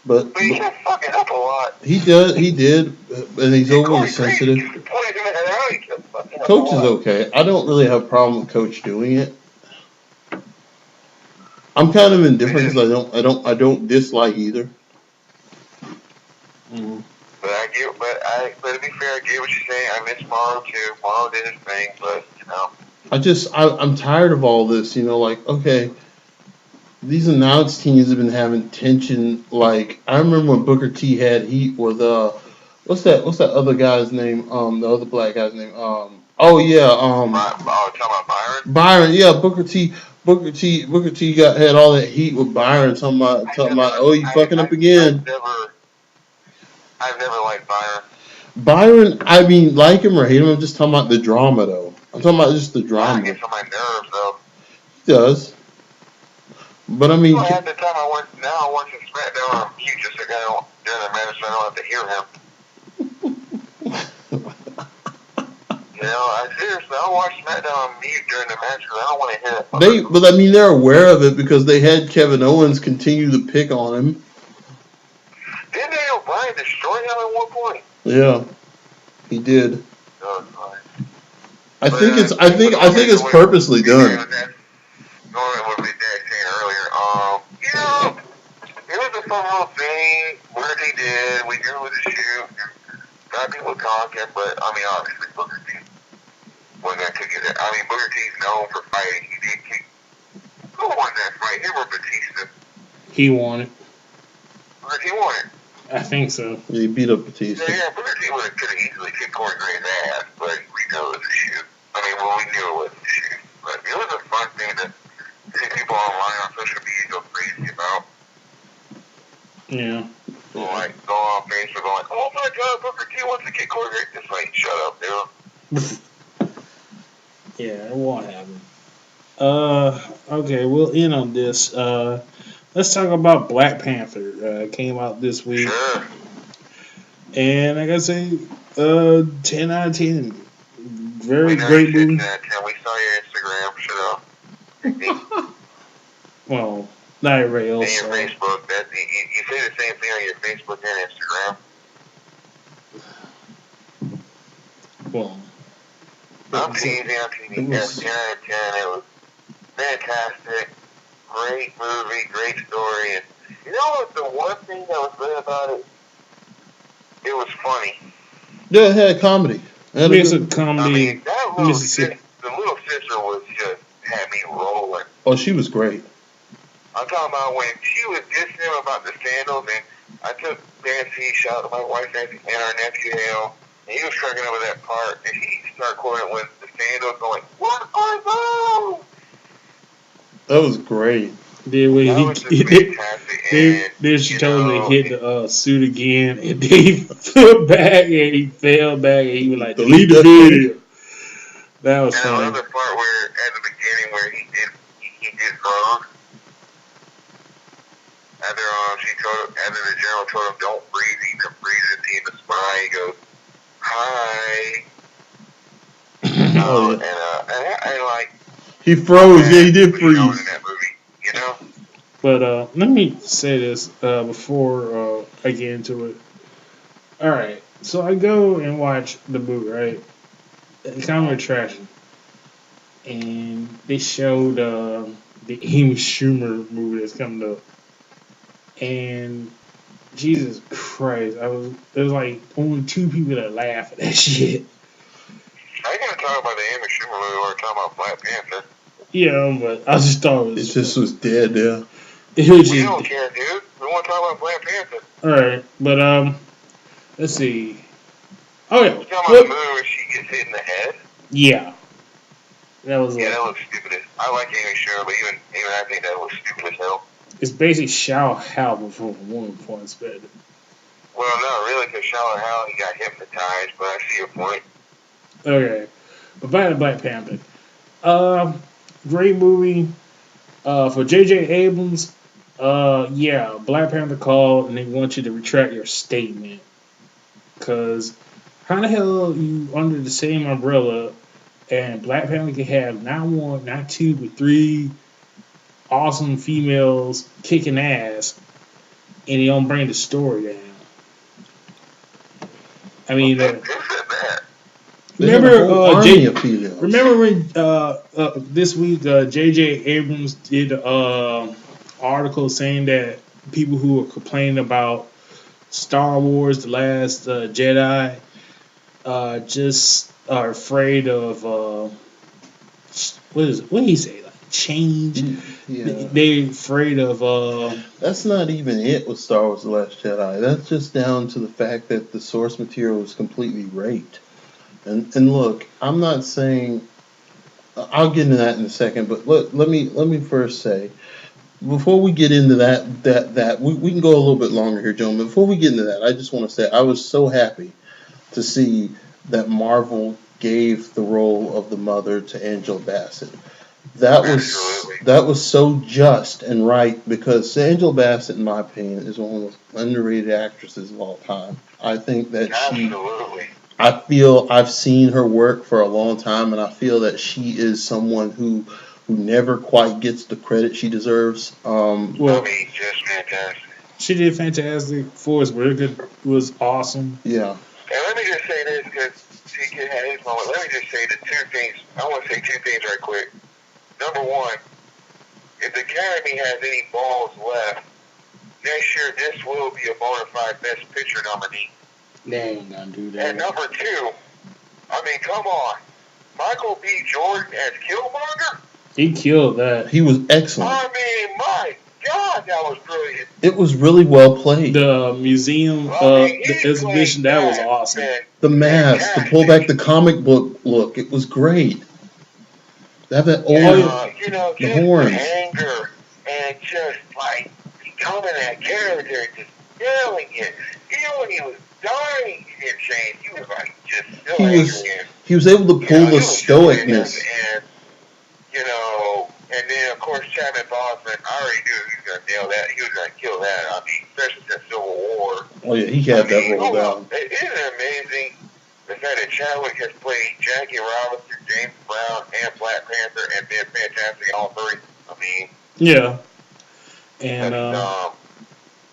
But he kept fucking up a lot. He did, and he's overly sensitive. Coach is okay. I don't really have a problem with Coach doing it. I'm kind of indifferent because I don't dislike either. Mm-hmm. But to be fair, I get what you're saying. I miss Morrow too. Morrow did his thing, but I'm tired of all this. Like, okay, these announce teams have been having tension. Like, I remember when Booker T had heat with what's that other guy's name? The other black guy's name. Talking about Byron. Byron, yeah, Booker T had all that heat with Byron talking about oh, you fucking up again. I've never liked Byron. Byron, I mean, like him or hate him, I'm just talking about the drama though. I'm talking about just the drama. He gets on my nerves though. He does. But I mean, at the time I watch him SmackDown on mute just so during the match so I don't have to hear him. Seriously, I watch SmackDown on mute during the match because I don't want to hear it. But I mean, they're aware of it because they had Kevin Owens continue to pick on him. Didn't Daniel Bryan destroy him at one point? Yeah, he did. Oh, I think it's purposely done. Going with what Dad saying earlier, it was a fun little thing. What they did, we knew it was a shoot. Got people talking, but I mean, obviously Booker T wasn't gonna kick it. I mean, Booker T's known for fighting. He did kick. Who won that fight? Him or Batista? He won it. Booker T won it. I think so. He beat up Batista. Yeah, Booker T could have easily kicked Corey Graves' ass, but we knew it was a shoot. I mean, we knew it was a shoot. But it was a fun thing to see people online on social media go crazy about. Yeah. Like, go on Facebook going, oh my god, Booker T wants to kick Corey Graves. It's like, shut up, dude. Yeah, it won't happen. Okay, we'll end on this. Let's talk about Black Panther. Came out this week. Sure. And like I say, 10 out of 10. Very great movie. 10 out of 10. We saw your Instagram. Shut up. Well, not everybody else. And your Facebook. You say the same thing on your Facebook and Instagram. Well, I'm teasing. 10 out of 10. It was fantastic. Great movie, great story, and You know what? The one thing that was good about it, it was funny. Yeah, it had comedy. Mix of comedy, that Mississippi. the little sister was just had me rolling. Oh, she was great. I'm talking about when she was dissing him about the sandals, and I took Nancy, shout out to my wife Nancy, and our nephew Hale, and he was cracking up with that part, and he started quoting with the sandals going, "What are those?" That was great. Then when That was just fantastic. then she told him to hit the suit again, and then he fell back and he fell back, and he was like, "Delete the video." That was funny. And another part where at the beginning where he did froze. After the general told him don't breathe, he can breathe and see the spine. He goes, "Hi." Oh, yeah. And like he froze. Yeah, he did freeze. In that movie, you know. But let me say this before I get into it. All right, so I go and watch the movie, right? It's kind of attraction, and they showed the Amy Schumer movie that's coming up, and Jesus Christ, there was like only 2 people that laughed at that shit. I ain't gonna talk about the Amy Schumer movie. We're talking about Black Panther. Yeah, but I just thought it was dead there. It was we don't care, dude. We want to talk about Black Panther. All right, but let's see. Oh yeah, you talking about the movie where she gets hit in the head? Yeah, that was. Yeah, that looks stupid. I like Amy Schumer, but even I think that looks stupid as hell. It's basically Shao Halvin from One Point Sped. Well, not really, because Shao Hal he got hypnotized, but I see your point. Okay, but back to Black Panther. Great movie. For J.J. Abrams, yeah, Black Panther called and they want you to retract your statement. Because how the hell you under the same umbrella and Black Panther can have not 1, not 2, but 3 awesome females kicking ass and they don't bring the story down? I mean, remember when this week J.J. Abrams did an article saying that people who are complaining about Star Wars: The Last Jedi just are afraid of what did he say? Like change? Yeah. They're afraid of. That's not even it with Star Wars: The Last Jedi. That's just down to the fact that the source material was completely raped. And look, I'm not saying. I'll get into that in a second, but let me first say, before we get into that we can go a little bit longer here, gentlemen. Before we get into that, I just want to say I was so happy to see that Marvel gave the role of the mother to Angela Bassett. That was so just and right, because Angela Bassett, in my opinion, is one of the most underrated actresses of all time. I think that I feel I've seen her work for a long time, and I feel that she is someone who never quite gets the credit she deserves. Just fantastic. She did fantastic. Forrest Whitaker was awesome. Yeah. And let me just say this, because he had his moment. Let me just say the 2 things. I want to say 2 things right quick. Number 1, if the Academy has any balls left, next year this will be a bona fide Best Picture nominee. They ain't gonna do that. And number 2, I mean, come on. Michael B. Jordan as Killmonger? He killed that. He was excellent. I mean, my God, that was brilliant. It was really well played. The museum, the exhibition, that was awesome. The mask, to pull back the comic book look, it was great. They have that old, the horns. Anger and just like becoming that character, just yelling it. Even when he was dying, he didn't change. He was like just still angry. He was able to pull the stoicness. And then of course Chadwick Boseman, I already knew he was gonna nail that. He was gonna kill that. I mean, especially since Civil War. Oh yeah, he had that roll down. Isn't it amazing the fact that Chadwick has played Jackie Robinson, James Brown, and Black Panther, and been fantastic in all 3? I mean, yeah. And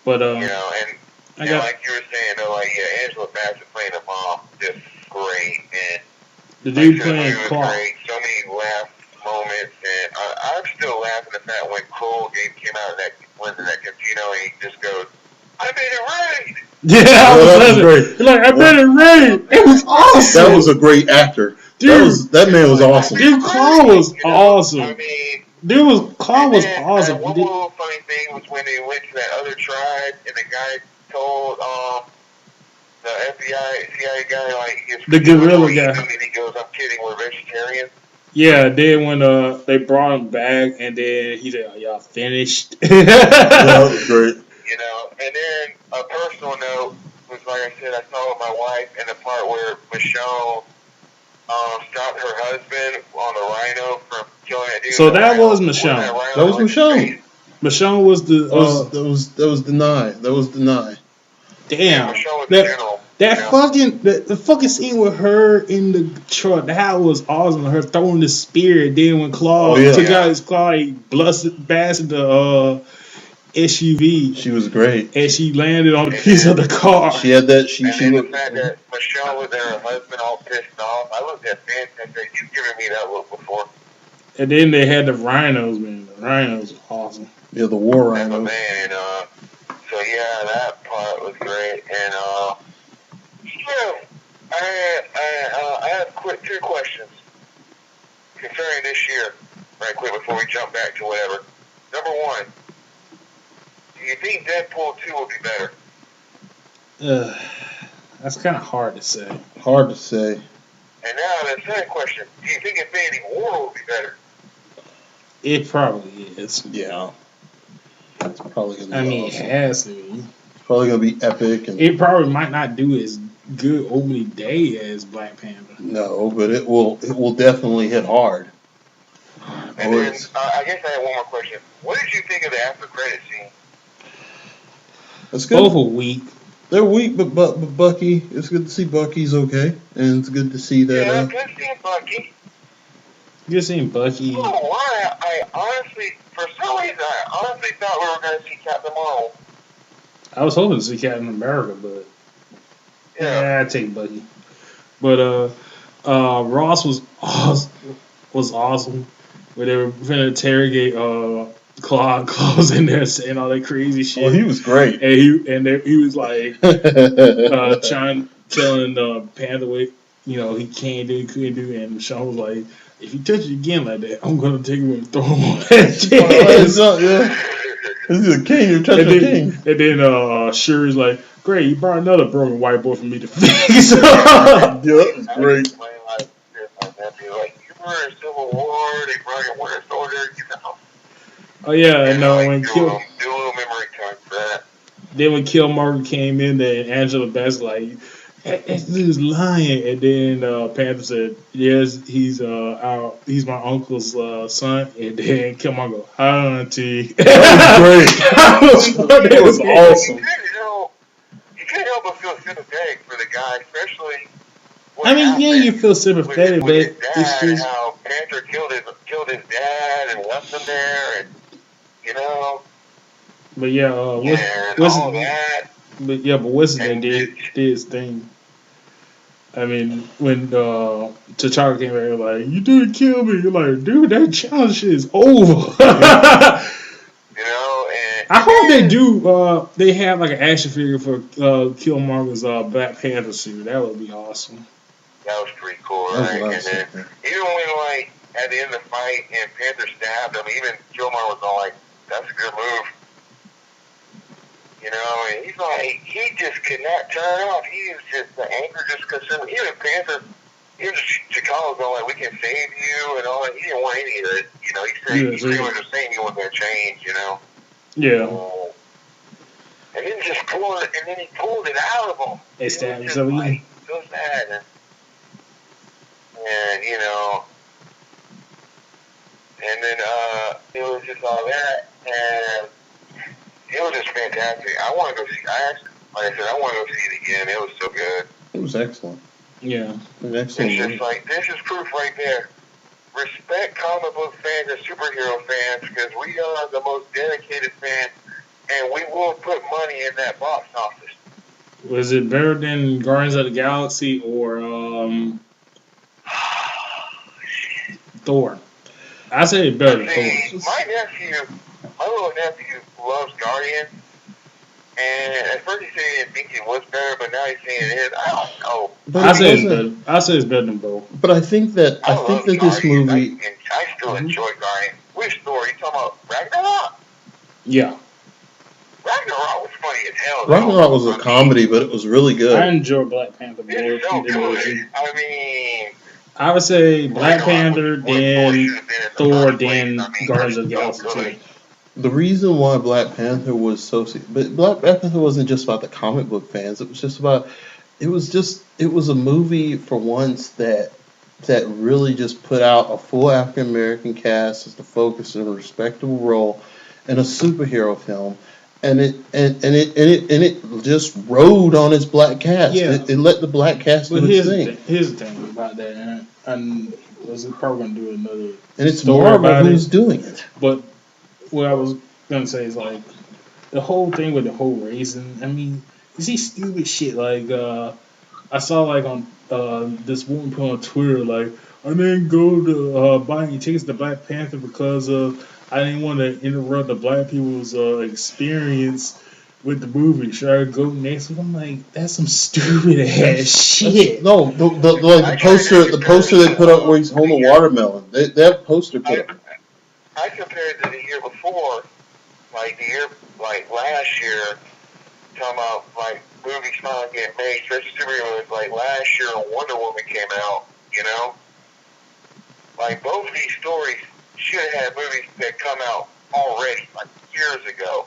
but and like you were saying, though, like Angela Bassett playing the mom, just great, and the dude playing Clark. So many moments, and I'm still laughing at that when Cole came out of that confused you know, he just goes, "I made it rain." Yeah, that was great. He's like, I made it rain. It was awesome. That was a great actor. Dude, That man was awesome. Dude, Claw was awesome. I mean, Claw was awesome. One little funny thing was when they went to that other tribe, and the guy told the FBI, CIA guy, like, the gorilla guy. And he goes, "I'm kidding, we're vegetarians." Yeah, then when they brought him back, and then he said, "Are y'all finished?" That was great. You know, and then a personal note was, like I said, I saw with my wife in the part where Michonne stopped her husband on the rhino from killing that dude. So that was Michonne. That was Michonne. Michonne was the. That was Deny. That was Deny. Damn. The fucking scene with her in the truck, that was awesome. Her throwing the spear, then when Claw took out his claw, he blasted the SUV. She was great. And she landed on a piece of the car. She had that. She looked. The fact that Michelle was there, her husband all pissed off. I looked at Vince and said, "You've given me that look before." And then they had the rhinos, man. The rhinos were awesome. Yeah, the war rhinos. Man, so yeah, that part was great. And I have two questions concerning this year, right quick, before we jump back to whatever. Number one, do you think Deadpool 2 will be better? That's kind of hard to say. Hard to say. And now the second question, do you think Infinity War will be better? It probably is. Yeah. It's probably going to be it awesome. has to be. It's probably going to be epic. And it probably might not do as good opening day as Black Panther. No, but it will definitely hit hard. And then, I guess I have one more question. What did you think of the after credit scene? That's good. Both are weak. They're weak, but Bucky, it's good to see Bucky's okay. And it's good to see that. Yeah, good seeing Bucky. Good seeing Bucky. I don't know why. I honestly, for some reason, I honestly thought we were going to see Captain Marvel. I was hoping to see Captain America, but yeah, I'd take Bucky. But Ross was awesome. When they were going to interrogate Claw's in there saying all that crazy shit. Oh, he was great. And he was like telling Panther, he can't do, he couldn't do, and Sean was like, if you touch it again like that, I'm gonna take him and throw him on that chest. This is a king. You're touching a king. And then Shuri's like, great, you brought another broken white boy for me to fix. Yeah, that was great. Like, you were in Civil War, they brought in Winter Soldier, Oh yeah, and when do a little memory card for that. Then when Killmonger came in there, and Angela Bassett like, that dude's lying, and then Panther said, yes, he's my uncle's son, and then Killmonger go, hi, auntie. That was great. That was awesome. You can't help but feel sympathetic for the guy, especially. You feel sympathetic, but it's just how Panther killed his dad and left him there, and But yeah, Weston did his thing. I mean, when T'Challa came back, like, you didn't kill me. You're like, dude, that challenge shit is over. I hope they do. They have like an action figure for Killmonger's Black Panther suit. That would be awesome. That was pretty cool, right? And then even when at the end of the fight and Panther stabbed him, even Killmonger was all like, "That's a good move." And he's like, he just could not turn it off. He was just, the anger just consumed. Even Panther, even Chicago was all like, we can save you and all that. He didn't want any of it. He said, he was just saying he wasn't going to change, Yeah. And then he pulled it out of him. They stabbed him so easy. So sad. And then it was just all that, and it was just fantastic. I want to go see. Like I said, I want to go see it again. It was so good. It was excellent. Yeah, it was excellent. It's just like, this is proof right there. Respect comic book fans and superhero fans, because we are the most dedicated fans, and we will put money in that box office. Was it better than Guardians of the Galaxy or Thor? I say better than Thor. My nephew my little nephew loves Guardians, and at first he said he didn't think it was better, but now he's saying it is. I don't know. But I it say it's wasn't. better. I say it's better than both. But I think that I love this Guardians. movie. I still enjoy Guardians. Which story? You talking about Ragnarok? Yeah. Ragnarok was funny as hell. Ragnarok was a comedy, but it was really good. I enjoy Black Panther more. It's so good. I mean, I would say Black Panther, then Thor, then Guardians of the Galaxy 2. The reason why Black Panther was so, but Black Panther wasn't just about the comic book fans. It was just about, it was a movie for once that really just put out a full African American cast as the focus in a respectable role in a superhero film, and it just rode on its black cast. Yeah. It let the black cast do its thing. Here's the thing about that, and was probably gonna do another. And it's story Marvel about who's it, doing it. But what I was gonna say is like the whole thing with the whole raising. I mean, you see stupid shit like I saw like on this woman put on Twitter like I didn't go to buy any tickets to Black Panther because I didn't want to interrupt the black people's experience with the movie. Should I go next week? I'm like, that's some stupid ass shit. No, the poster they put up where he's holding a watermelon. They have a poster put up. I compared to the year before, like last year, talking about like movies finally getting made, especially superheroes. Like last year, when Wonder Woman came out, you know, like both of these stories should have had movies that come out already, like years ago.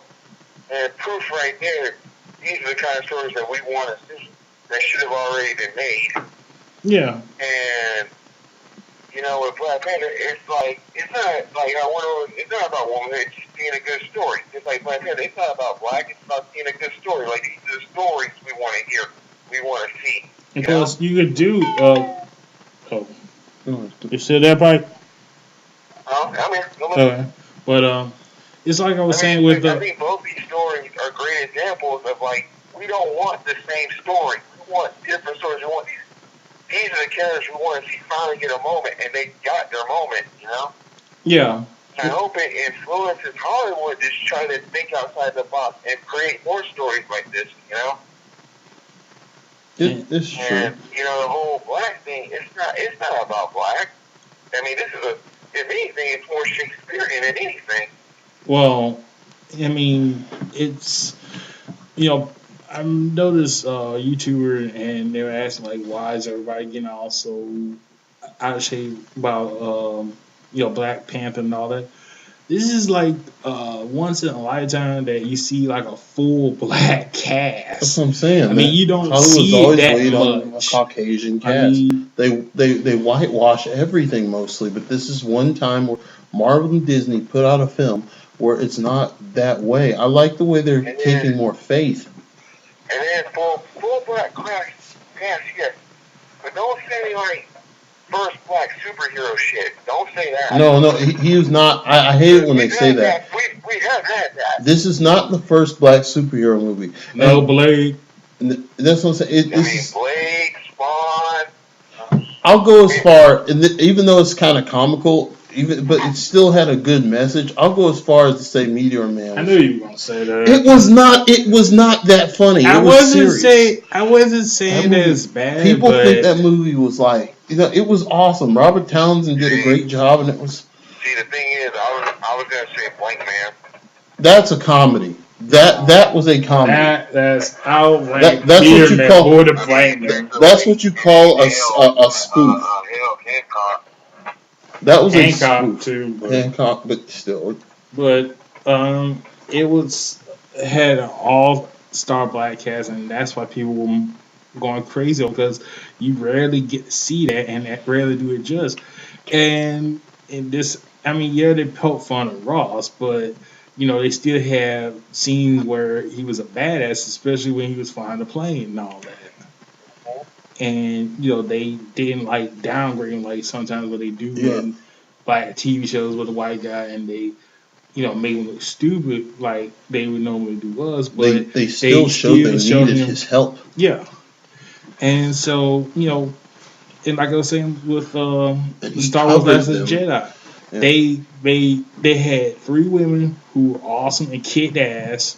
And proof right there, these are the kind of stories that we want to see that should have already been made. Yeah. And you know, with Black Panther, it's not like it's not about womanhood, it's just being a good story. It's like Black Panther, it's not about black, it's about being a good story. Like these are the stories we want to hear, we want to see. And plus, you could do. You said that, Pike? I'm here. Okay. But it's like I was saying with I think both these stories are great examples of like we don't want the same story. We want different stories. We want these are the characters we want to see finally get a moment, and they got their moment, you know? Yeah. I hope it influences Hollywood to try to think outside the box and create more stories like this, you know? It's true. And, you know, the whole black thing, it's not about black. I mean, if anything, it's more Shakespearean than anything. Well, I mean, it's, you know, I noticed YouTuber and they were asking like, why is everybody getting all so out of shape about Black Panther and all that. This is like once in a lifetime that you see like a full black cast. That's what I'm saying. I mean, you don't Hollywood's see always that weighed much. on a Caucasian cast. I mean, they whitewash everything mostly, but this is one time where Marvel and Disney put out a film where it's not that way. I like the way they're taking more faith. And then full black cast, yes. But don't say like first black superhero shit. Don't say that. No, he is not. I hate it when they say that. We have had that. This is not the first black superhero movie. No, Blade. That's what I'm saying. Blade, Spawn. I'll go as far, even though it's kind of comical, but it still had a good message. I'll go as far as to say Meteor Man. I knew you were gonna say that. It was not that funny. I wasn't saying that it's bad. People think that movie was like, it was awesome. Robert Townsend did a great job, and it was. See, the thing is, I was gonna say Blank Man. That's a comedy. That was a comedy. That's outright. That's what you call. That's what you call a spoof. Hancock. That was Hancock a spoof too. Hancock, but still. But it had an all-star black cast, and that's why people were going crazy because you rarely get to see that, and that rarely do it just. And in this, I mean, yeah, they poke fun of Ross, but they still have scenes where he was a badass, especially when he was flying the plane and all that. And they didn't like downgrade him like sometimes what they do in like TV shows with a white guy, and they make him look stupid like they would normally do us. But they still showed they needed his help. Yeah, and so and like I was saying with Star Wars Last Jedi, They had 3 women who were awesome and kicked ass,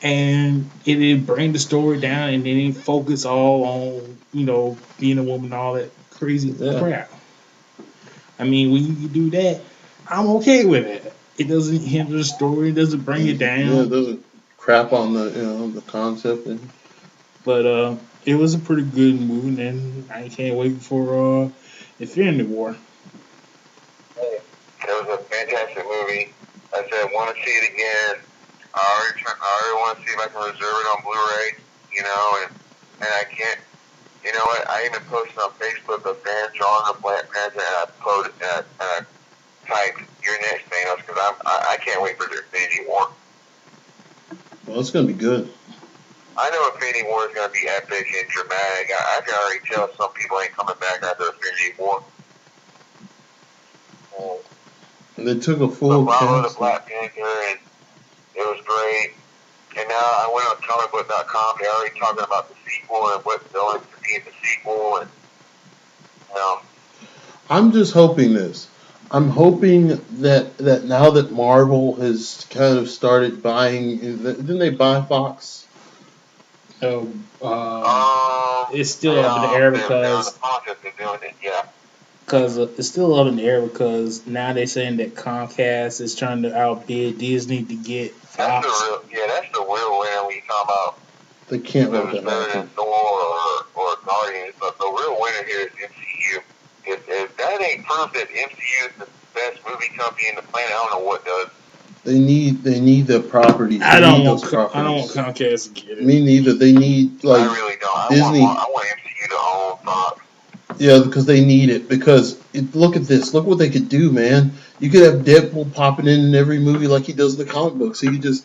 and it didn't bring the story down, and they didn't focus all on being a woman and all that crazy crap. I mean, when you do that, I'm okay with it. It doesn't hinder the story. It doesn't bring it down. Yeah, it doesn't crap on the the concept. But it was a pretty good movie, and I can't wait for Infinity War. It was a fantastic movie. I said, want to see it again. I already want to see if I can reserve it on Blu-ray, and I can't. You know what? I even posted on Facebook a fan drawing of Black Panther, and I typed "Your next Thanos" because I can't wait for the Infinity War. Well, it's gonna be good. I know Infinity War is gonna be epic and dramatic. I can already tell some people ain't coming back after Infinity War. And they took a full cast. I cast. the Black Panther, and it was great. And now I went on comicbook.com. They're already talking about the sequel and what's going to be in the sequel. And I'm just hoping this. I'm hoping that now that Marvel has kind of started buying, didn't they buy Fox? It's still up in the air because it's still up in the air because now they're saying that Comcast is trying to outbid Disney to get Fox. That's the real winner when you talk about. They can't let that happen. Thor or Guardians, but the real winner here is MCU. If that ain't proof that MCU is the best movie company in the planet, I don't know what does. They need the properties. I don't want Comcast to get it. Me neither. They need I really don't. Disney. I want MCU to own Fox. Yeah, because they need it. Because look at this. Look what they could do, man. You could have Deadpool popping in every movie like he does in the comic books. He get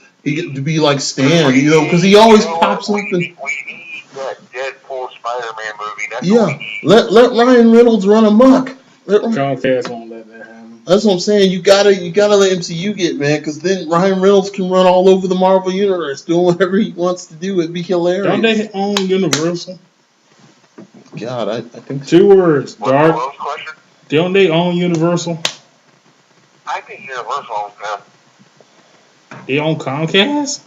to be like Stan, because he always pops something. We need that Deadpool Spider-Man movie. That's what we need. Let Ryan Reynolds run amok. Comcast won't let that happen. That's what I'm saying. You gotta let MCU get, man, because then Ryan Reynolds can run all over the Marvel universe doing whatever he wants to do. It'd be hilarious. Don't they own Universal? God, I think so. 2 words, Dark. Don't they own Universal? I think Universal owns them. They own Comcast?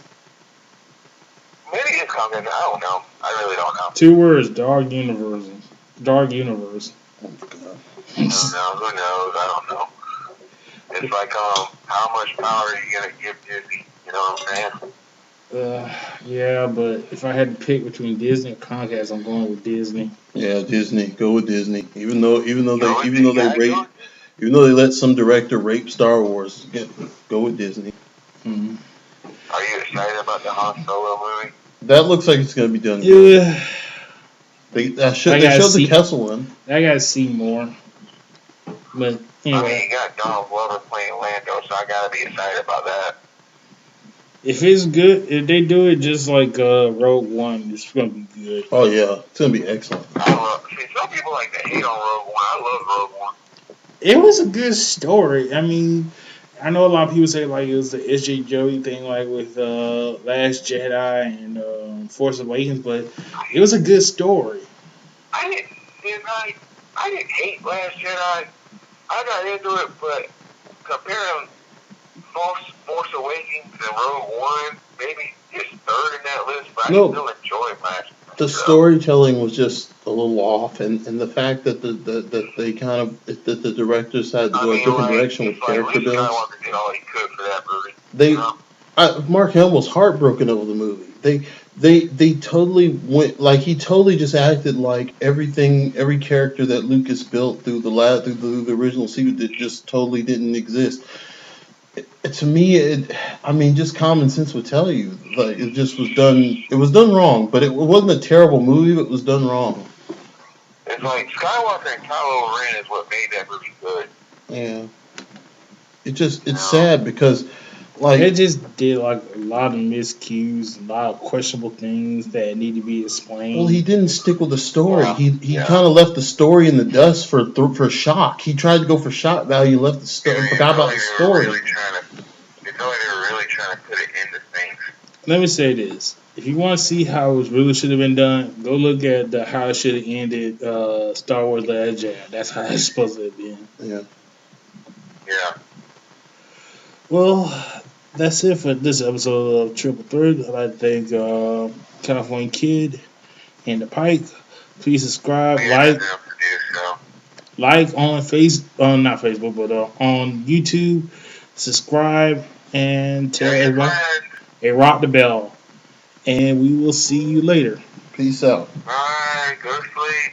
Maybe it's Comcast. I don't know. I really don't know. 2 words, Dark Universal. Dark Universe. I don't know. Who knows? I don't know. It's like, how much power are you gonna give Disney? You know what I'm saying? Yeah, but if I had to pick between Disney and Comcast, I'm going with Disney. Yeah, Disney. Go with Disney. Even though they let some director rape Star Wars, go with Disney. Mm-hmm. Are you excited about the Han Solo movie? That looks like it's gonna be done. Yeah. They showed the Kessel one. I gotta see more. But anyway. I mean, you got Donald Glover playing Lando, so I gotta be excited about that. If it's good, if they do it just like Rogue One, it's gonna be good. Oh yeah, it's gonna be excellent. Some people like to hate on Rogue One. I love Rogue One. It was a good story. I mean, I know a lot of people say like it was the SJ Joey thing, like with Last Jedi and Force Awakens, but it was a good story. I didn't hate Last Jedi. I got into it, but comparing Force Awakens and Rogue One, maybe just third in that list, but I still enjoyed Last Jedi. The storytelling was just a little off, and the fact that they kind of that the directors had to go a different direction with character builds. Skywalker did all he could for that movie. Mark Hamill was heartbroken over the movie. They totally went like he totally just acted like every character that Lucas built through the original series that just totally didn't exist. To me, just common sense would tell you like it just was done. It was done wrong, but it wasn't a terrible movie. But it was done wrong. It's like Skywalker and Kylo Ren is what made that movie good. Yeah, it's sad because like it just did like a lot of miscues, a lot of questionable things that need to be explained. Well, he didn't stick with the story. He kind of left the story in the dust for shock. He tried to go for shock value, left the story, forgot about the story. They were really trying to put it into things. Let me say this: if you want to see how it really should have been done, go look at how it should have ended Star Wars: Last Jedi. That's how it's supposed to have been. Yeah. Yeah. Well, that's it for this episode of Triple Threat. I'd like to thank California Kid and the Pike. Please subscribe, like on not Facebook, but on YouTube. Subscribe and tell everybody. Hey, rock the bell, and we will see you later. Peace out. Alright, go to sleep.